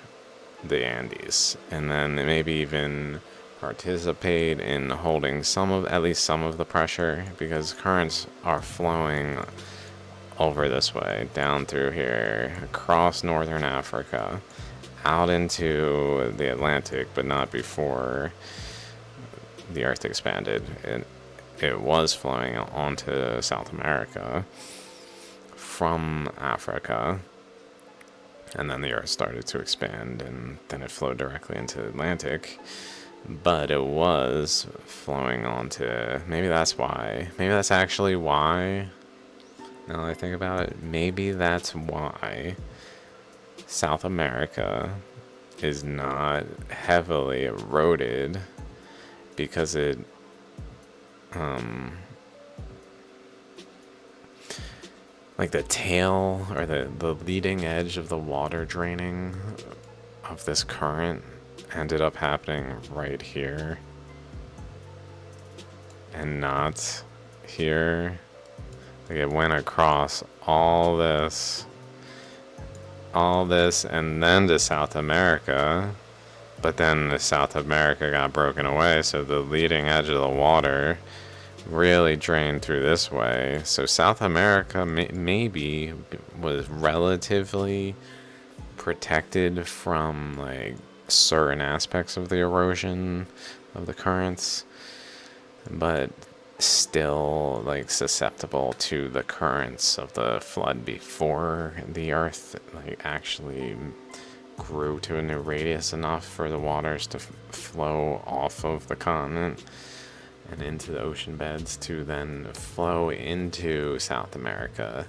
the Andes, and then maybe even participate in holding at least some of the pressure, because currents are flowing over this way, down through here, across northern Africa, out into the Atlantic, but not before the Earth expanded. It was flowing onto South America from Africa, and then the Earth started to expand, and then it flowed directly into the Atlantic. But it was flowing onto, maybe that's why, maybe that's actually why, now that I think about it, maybe that's why South America is not heavily eroded because it like the tail or the leading edge of the water draining of this current ended up happening right here and not here. Like it went across all this and then to South America, but then the South America got broken away, so the leading edge of the water really drained through this way. So South America maybe was relatively protected from like certain aspects of the erosion of the currents, but still like susceptible to the currents of the flood before the earth like actually grew to a new radius enough for the waters to flow off of the continent and into the ocean beds to then flow into South America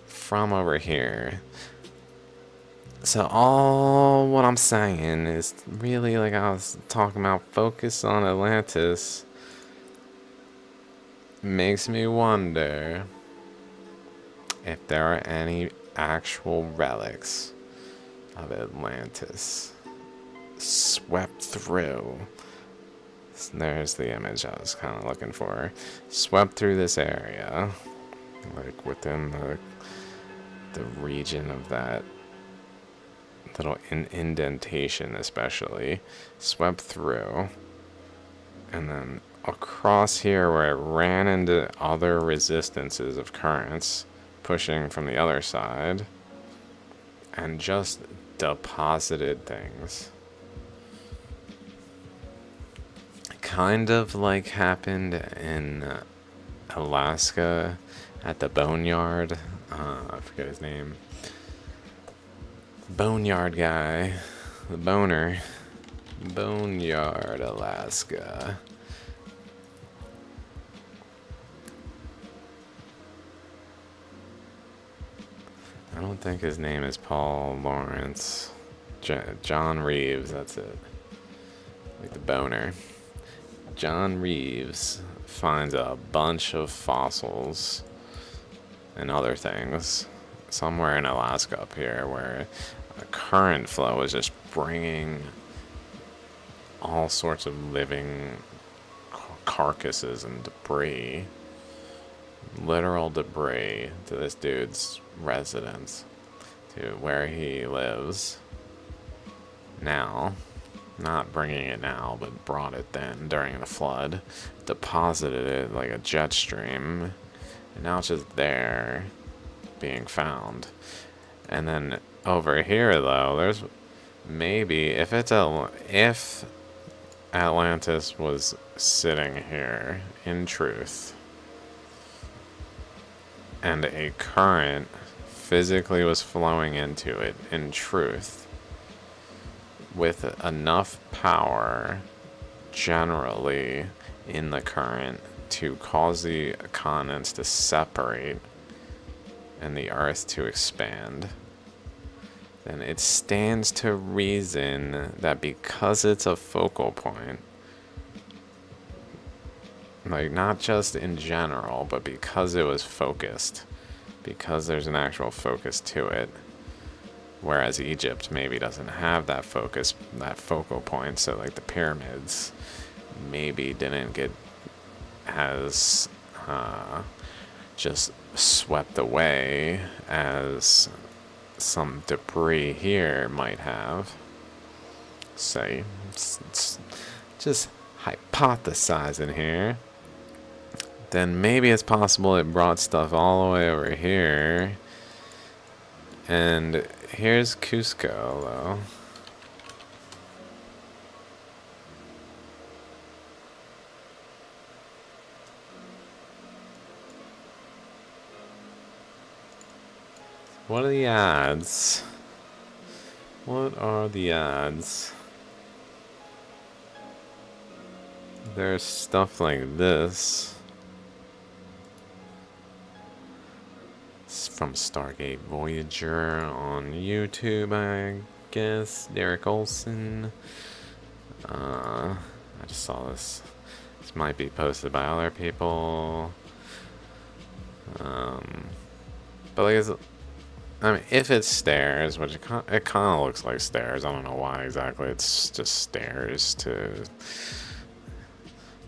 from over here. So all what I'm saying is really, like I was talking about, focus on Atlantis. Makes me wonder if there are any actual relics of Atlantis swept through. There's the image I was kind of looking for. Swept through this area, like within the region of that little indentation especially. Swept through. And then across here where it ran into other resistances of currents pushing from the other side. And just deposited things. Kind of like happened in Alaska at the Boneyard. I forget his name. Boneyard guy. The boner. Boneyard, Alaska. I don't think his name is Paul Lawrence. John Reeves, that's it. Like the boner. John Reeves finds a bunch of fossils and other things somewhere in Alaska up here where a current flow is just bringing all sorts of living carcasses and debris, literal debris, to this dude's residence, to where he lives now. Not bringing it now, but brought it then during the flood, deposited it like a jet stream, and now it's just there being found. And then over here though, there's maybe if Atlantis was sitting here in truth and a current physically was flowing into it in truth with enough power generally in the current to cause the continents to separate and the earth to expand, then it stands to reason that because it's a focal point, like not just in general, but because it was focused, because there's an actual focus to it, whereas Egypt maybe doesn't have that focus, that focal point, so like the pyramids maybe didn't get as just swept away as some debris here might have. Say, it's just hypothesizing here. Then maybe it's possible it brought stuff all the way over here. And here's Cusco, though. What are the odds? What are the odds? There's stuff like this. from Stargate Voyager on YouTube, I guess. Derek Olson. I just saw this. This might be posted by other people. But like, I mean, if it's stairs, which it kind of looks like stairs. I don't know why exactly. It's just stairs to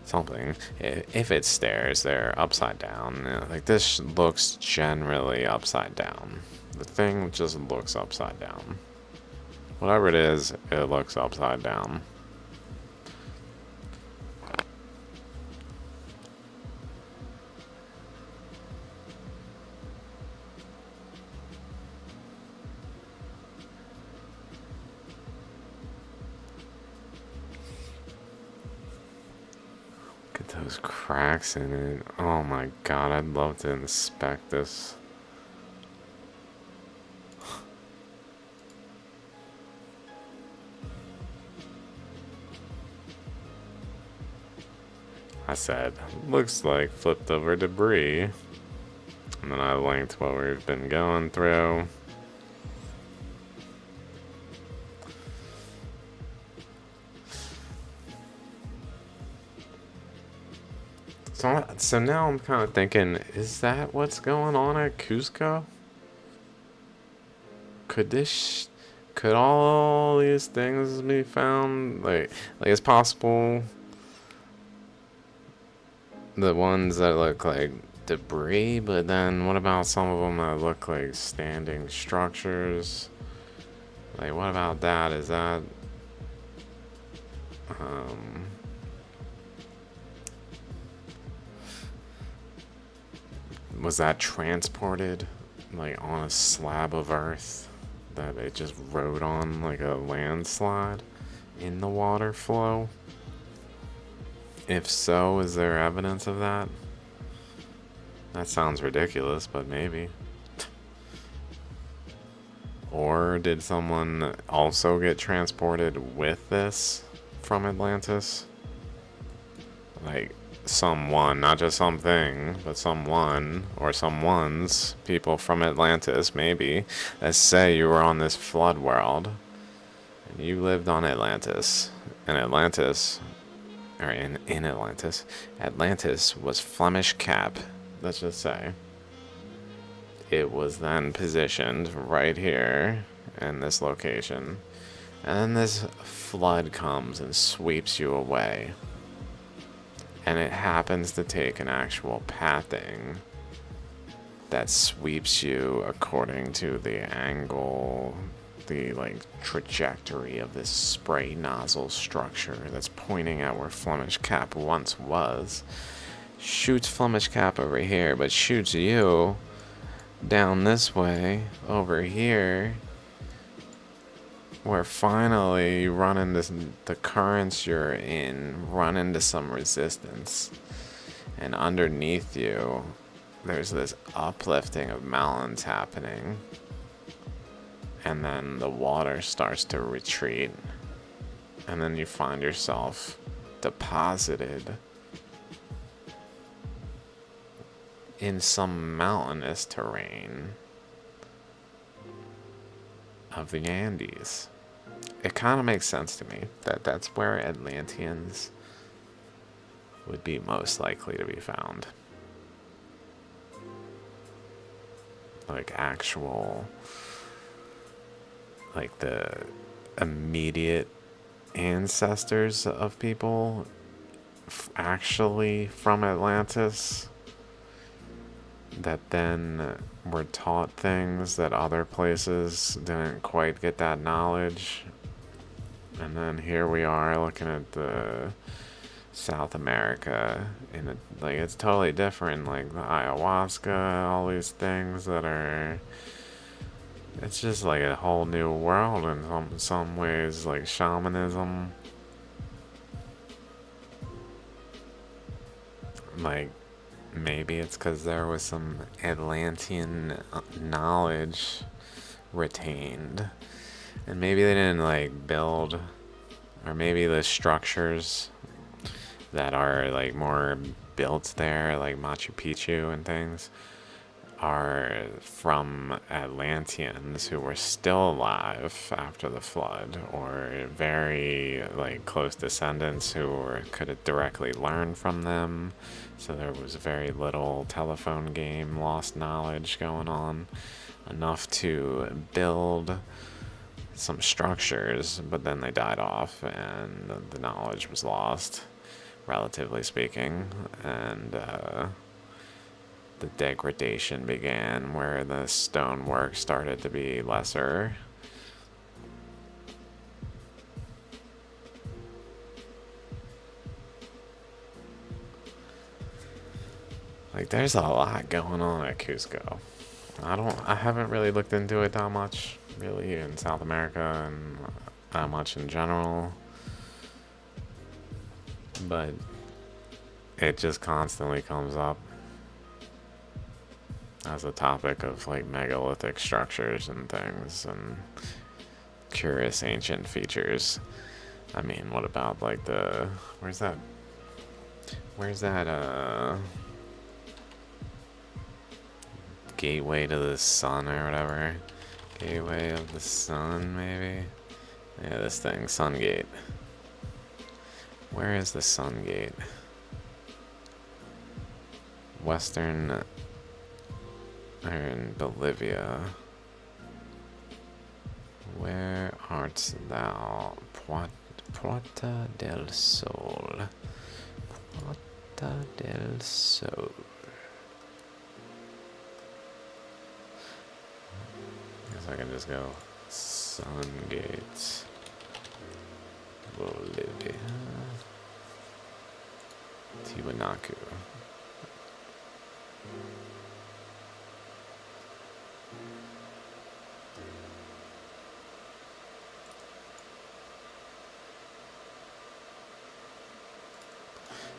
something. If it's stairs, they're upside down. You know, like this looks generally upside down. The thing just looks upside down. Whatever it is, it looks upside down. Look at those cracks in it. Oh my god, I'd love to inspect this. I said, looks like flipped over debris. And then I linked what we've been going through. So now I'm kind of thinking, is that what's going on at Cusco? Could all these things be found? Like it's possible the ones that look like debris, but then what about some of them that look like standing structures? Like, what about that? Is that was that transported like on a slab of earth that it just rode on like a landslide in the water flow? If so, is there evidence of that? That sounds ridiculous, but maybe. Or did someone also get transported with this from Atlantis? Like, someone, not just something, but someone or someone's people from Atlantis, maybe. Let's say you were on this flood world and you lived on Atlantis, and Atlantis, or in Atlantis, Atlantis was Flemish Cap, let's just say. It was then positioned right here in this location, and then this flood comes and sweeps you away. And it happens to take an actual pathing that sweeps you according to the angle, the like trajectory of this spray nozzle structure that's pointing at where Flemish Cap once was. Shoots Flemish Cap over here, but shoots you down this way over here, where finally you run into the currents you're in, run into some resistance, and underneath you there's this uplifting of mountains happening, and then the water starts to retreat, and then you find yourself deposited in some mountainous terrain of the Andes. It kind of makes sense to me that that's where Atlanteans would be most likely to be found. Like actual, like the immediate ancestors of people actually from Atlantis that then were taught things that other places didn't quite get that knowledge. And then here we are looking at the South America, and like it's totally different, like the ayahuasca, all these things that are, it's just like a whole new world in some ways, like shamanism. Like, maybe it's because there was some Atlantean knowledge retained, and maybe they didn't like build, or maybe the structures that are like more built there, like Machu Picchu and things, are from Atlanteans who were still alive after the flood, or very like close descendants who could have directly learned from them. So there was very little telephone game lost knowledge going on, enough to build some structures, but then they died off and the knowledge was lost, relatively speaking, and the degradation began where the stonework started to be lesser. Like, there's a lot going on at Cusco. I haven't really looked into it that much, really, in South America and that much in general. But it just constantly comes up as a topic of like megalithic structures and things and curious ancient features. I mean, what about like where's that gateway to the sun or whatever? Gateway of the sun, maybe? Yeah, this thing, Sun Gate. Where is the Sun Gate? Western, or in Bolivia. Where art thou? Puerta del Sol. Puerta del Sol. Guess I can just go Sun Gate, Bolivia, Tiwanaku.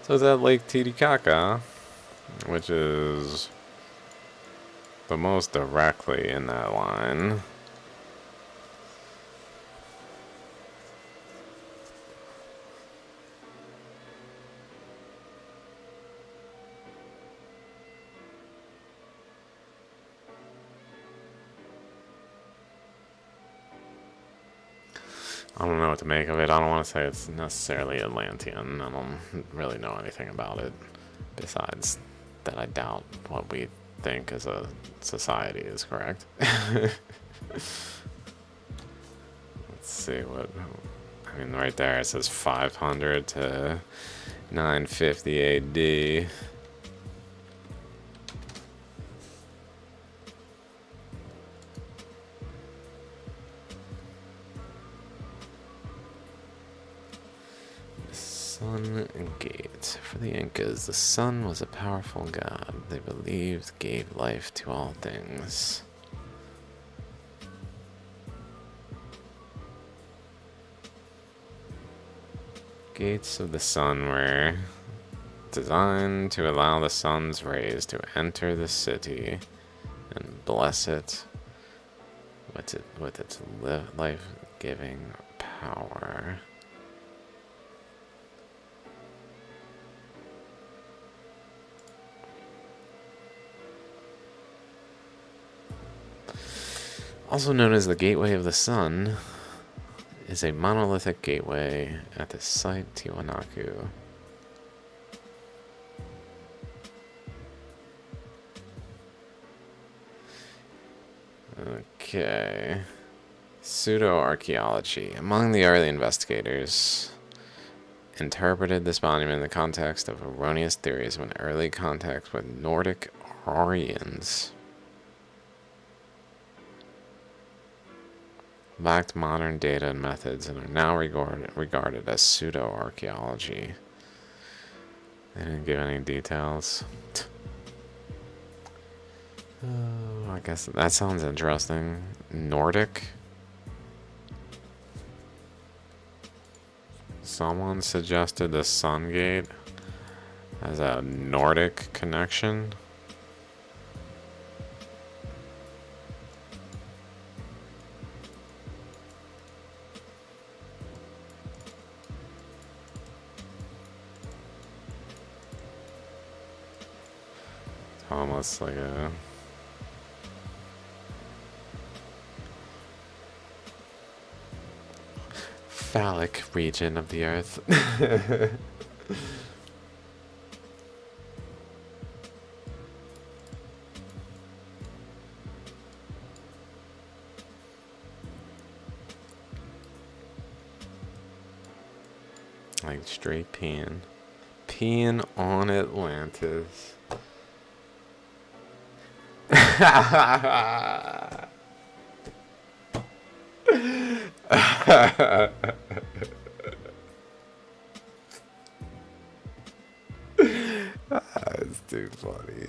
So it's at Lake Titicaca, which is the most directly in that line. I don't know what to make of it. I don't want to say it's necessarily Atlantean. I don't really know anything about it, besides that I doubt what we think as a society is correct. Let's see what... I mean, right there it says 500 to 950 AD. Sun Gate. For the Incas, the sun was a powerful god they believed gave life to all things. Gates of the sun were designed to allow the sun's rays to enter the city and bless it with its life-giving power. Also known as the Gateway of the Sun, is a monolithic gateway at the site Tiwanaku. Okay. Pseudo-archaeology. Among the early investigators interpreted this monument in the context of erroneous theories when early contact with Nordic Aryans lacked modern data and methods and are now regarded as pseudo-archaeology. They didn't give any details. Oh, I guess that sounds interesting. Nordic? Someone suggested the Sun Gate as a Nordic connection. Almost like a phallic region of the earth. Like straight peeing. Peeing on Atlantis. That's too funny.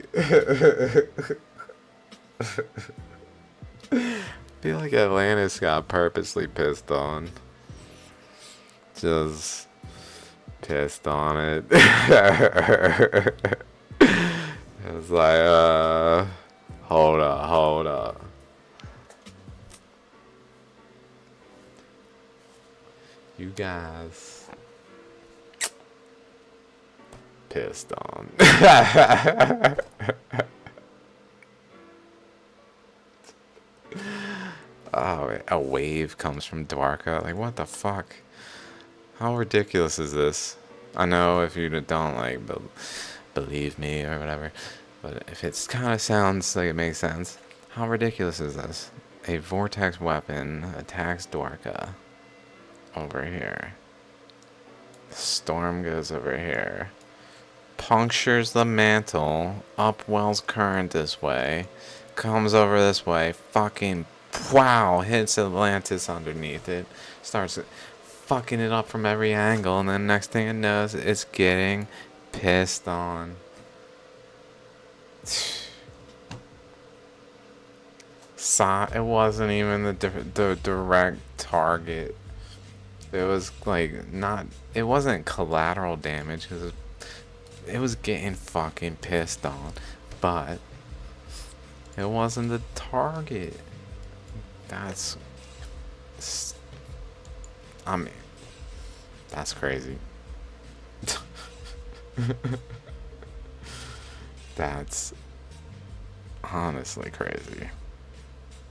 I feel like Atlantis got purposely pissed on. Just pissed on it. It was like, hold up. You guys pissed on. Oh, a wave comes from Dwarka. Like, what the fuck? How ridiculous is this? I know if you don't like believe me or whatever, but if it kind of sounds like it makes sense, how ridiculous is this? A vortex weapon attacks Dwarka over here. Storm goes over here. Punctures the mantle, upwells current this way, comes over this way, fucking wow, hits Atlantis underneath it, starts fucking it up from every angle, and then next thing it knows, it's getting pissed on. It wasn't even the direct target. It was like not. It wasn't collateral damage because it was getting fucking pissed on, but it wasn't the target. That's. I mean, that's crazy. That's honestly crazy.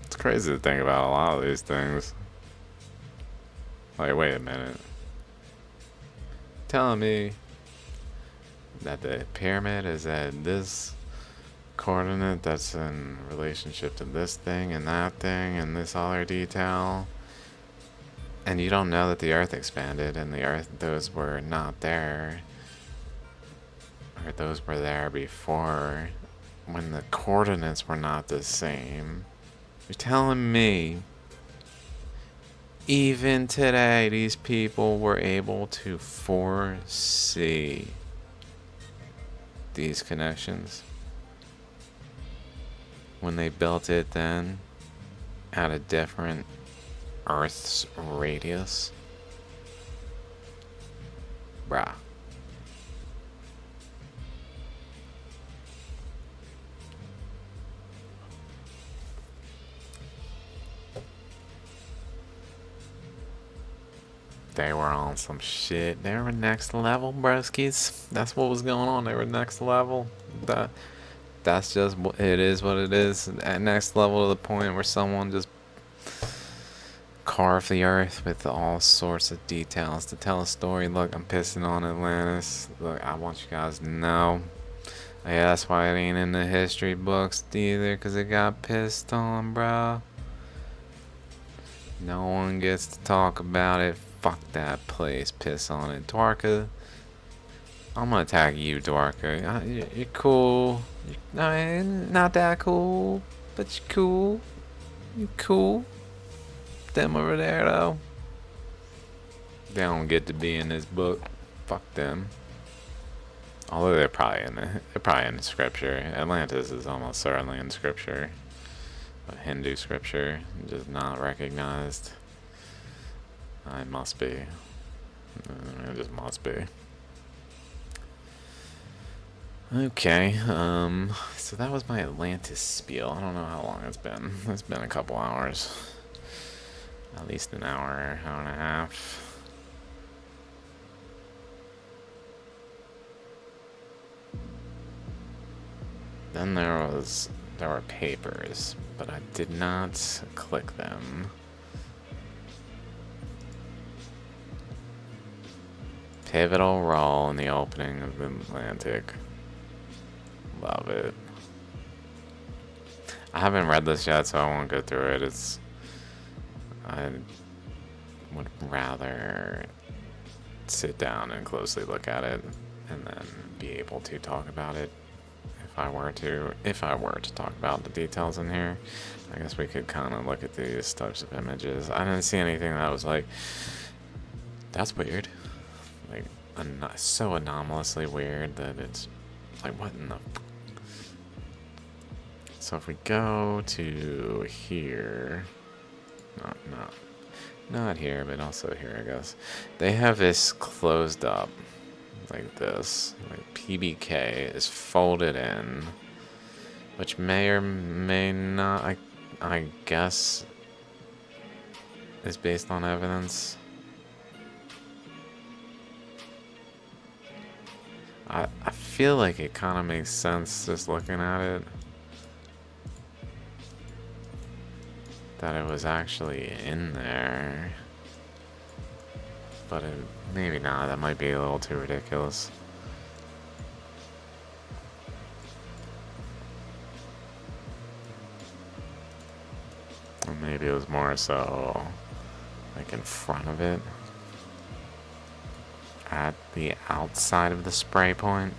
It's crazy to think about a lot of these things. Like, wait a minute. Telling me that the pyramid is at this coordinate that's in relationship to this thing and that thing and this other detail, and you don't know that the earth expanded and the earth, those were not there, or those were there before when the coordinates were not the same. You're telling me even today these people were able to foresee these connections when they built it then at a different Earth's radius? Bruh. They were on some shit. They were next level, broskies. That's what was going on. They were next level. That's just what it is. What it is. At next level, to the point where someone just carved the earth with all sorts of details to tell a story. Look, I'm pissing on Atlantis. Look, I want you guys to know. Yeah, that's why it ain't in the history books either, because it got pissed on, bro. No one gets to talk about it. Fuck that place. Piss on it. Dwarka. I'm gonna attack you, Dwarka. You're cool. I mean, not that cool, but you're cool. You cool. Them over there, though. They don't get to be in this book. Fuck them. Although they're probably in the scripture. Atlantis is almost certainly in scripture. Hindu scripture, just not recognized. It must be. It just must be. Okay, so that was my Atlantis spiel. I don't know how long it's been. It's been a couple hours. At least an hour, hour and a half. Then there were papers, but I did not click them. pivotal role in the opening of the Atlantic. Love it. I haven't read this yet, so I won't go through it. I would rather sit down and closely look at it and then be able to talk about it if I were to talk about the details in here. I guess we could kind of look at these types of images. I didn't see anything that was like, that's weird, like so anomalously weird that it's like, what in the. So if we go to here, not here, but also here, I guess. They have this closed up like this. Like PBK is folded in, which may or may not, I guess, is based on evidence. I feel like it kind of makes sense just looking at it, that it was actually in there, but maybe not. That might be a little too ridiculous. Or maybe it was more so like in front of it, at the outside of the spray point.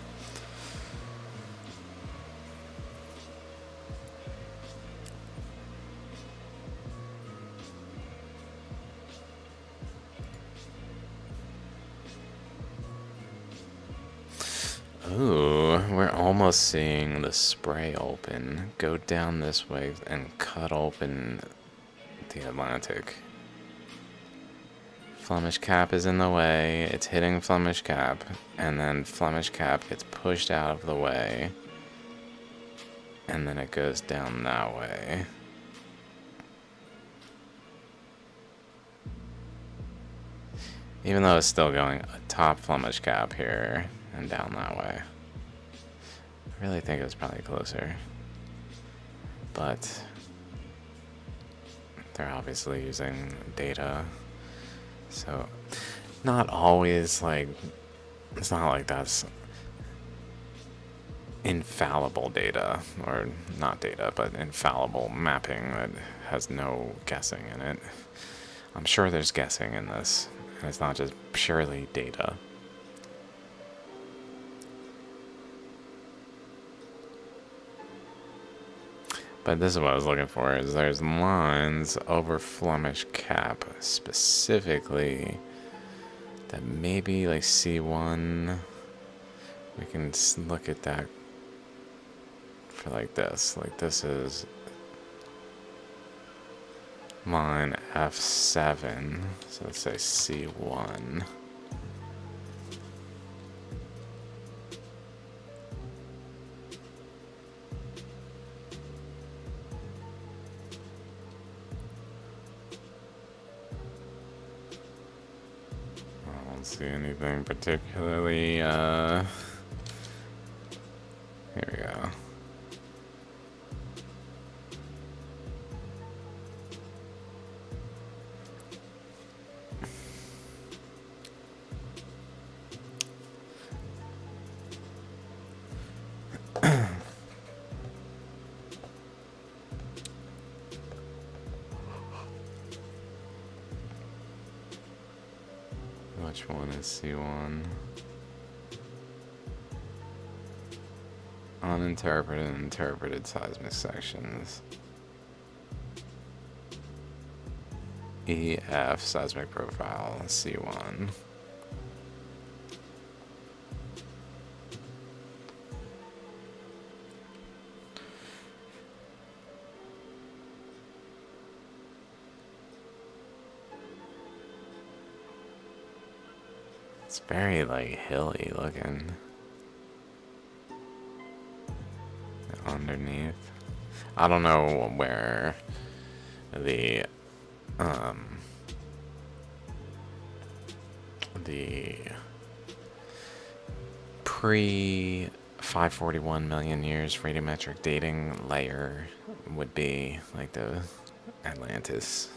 Ooh, we're almost seeing the spray open, go down this way, and cut open the Atlantic. Flemish Cap is in the way, it's hitting Flemish Cap, and then Flemish Cap gets pushed out of the way, and then it goes down that way. Even though it's still going atop Flemish Cap here, and down that way. I really think it was probably closer. But they're obviously using data. So not always like, it's not like that's infallible data, or not data, but infallible mapping that has no guessing in it. I'm sure there's guessing in this, and it's not just purely data. But this is what I was looking for, is there's lines over Flemish Cap specifically that maybe like C1, we can look at that for like this is line F7, so let's say C1. See anything particularly, here we go. Which one is C1? Uninterpreted and interpreted seismic sections. EF seismic profile, C1. It's very like hilly looking underneath. I don't know where the pre 541 million years radiometric dating layer would be, like the Atlantis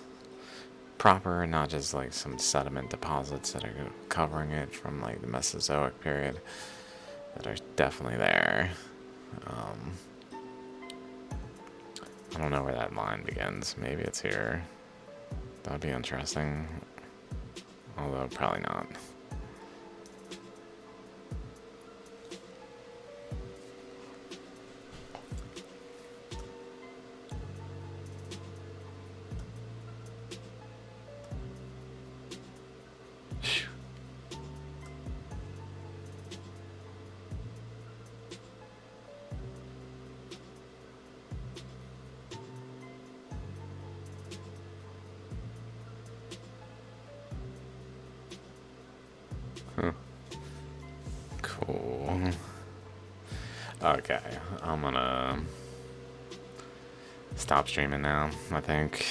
proper, not just like some sediment deposits that are covering it from like the Mesozoic period that are definitely there. I don't know where that line begins. Maybe it's here. That would be interesting. Although probably not. Cool. Okay, I'm gonna stop streaming now, I think.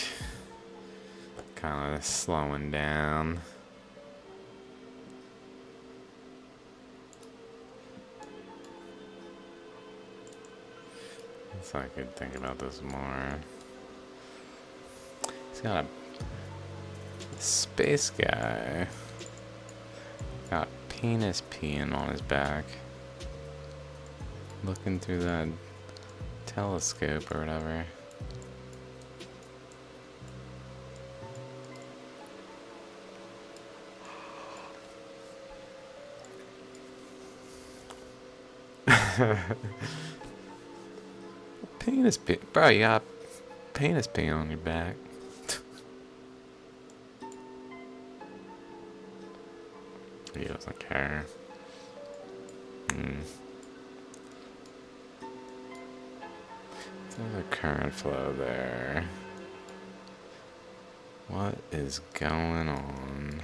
Kind of slowing down. So I could think about this more. He's got a space guy. Got penis peeing on his back. Looking through that telescope or whatever. Penis pee. Bro, you got penis pee on your back. He doesn't care. There's a current flow there. What is going on?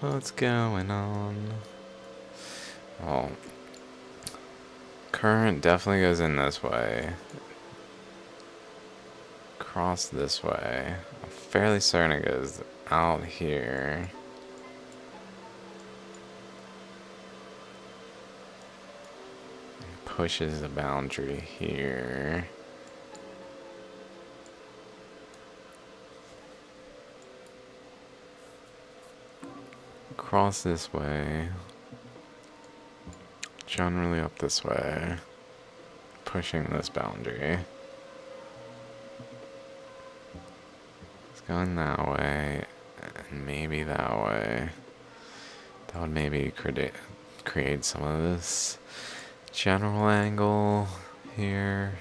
What's going on? Oh. Current definitely goes in this way. Cross this way. I'm fairly certain it goes out here. Pushes the boundary here. Cross this way. Generally up this way. Pushing this boundary. It's going that way. And maybe that way. That would maybe create some of this general angle here.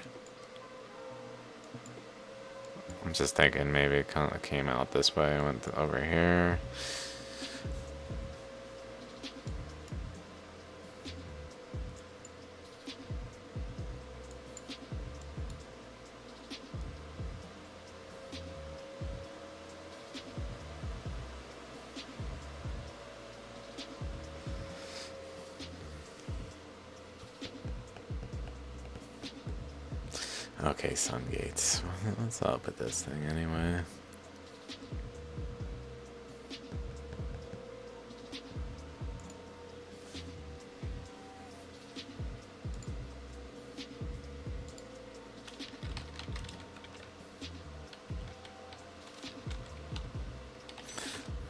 I'm just thinking maybe it kind of came out this way and went over here. Okay, sun gates. What's up with this thing anyway?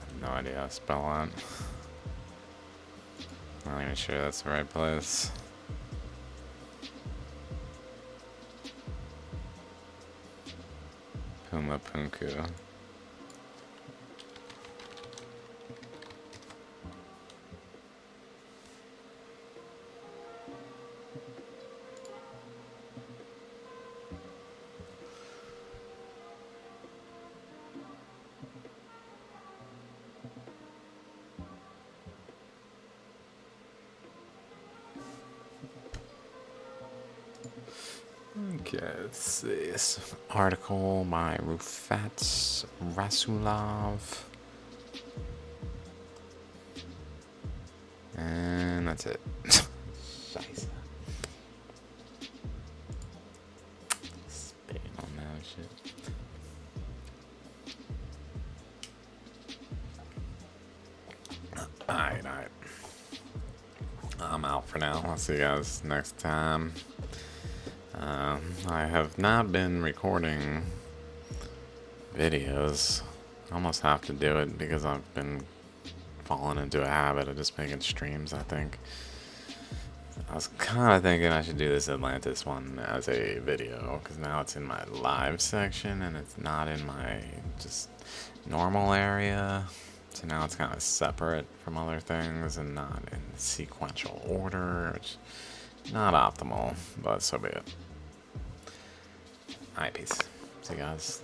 I have no idea how to spell that. I'm not even sure that's the right place. Puma Punku. Okay, let's see. This article by Rufat Rasulov. And that's it. Scheiße. Spitting on that shit. Alright. I'm out for now. I'll see you guys next time. I have not been recording videos. almost have to do it because I've been falling into a habit of just making streams, I think. I was kind of thinking I should do this Atlantis one as a video, because now it's in my live section and it's not in my just normal area. So now it's kind of separate from other things and not in sequential order, which is not optimal, but so be it. Alright, peace. See you guys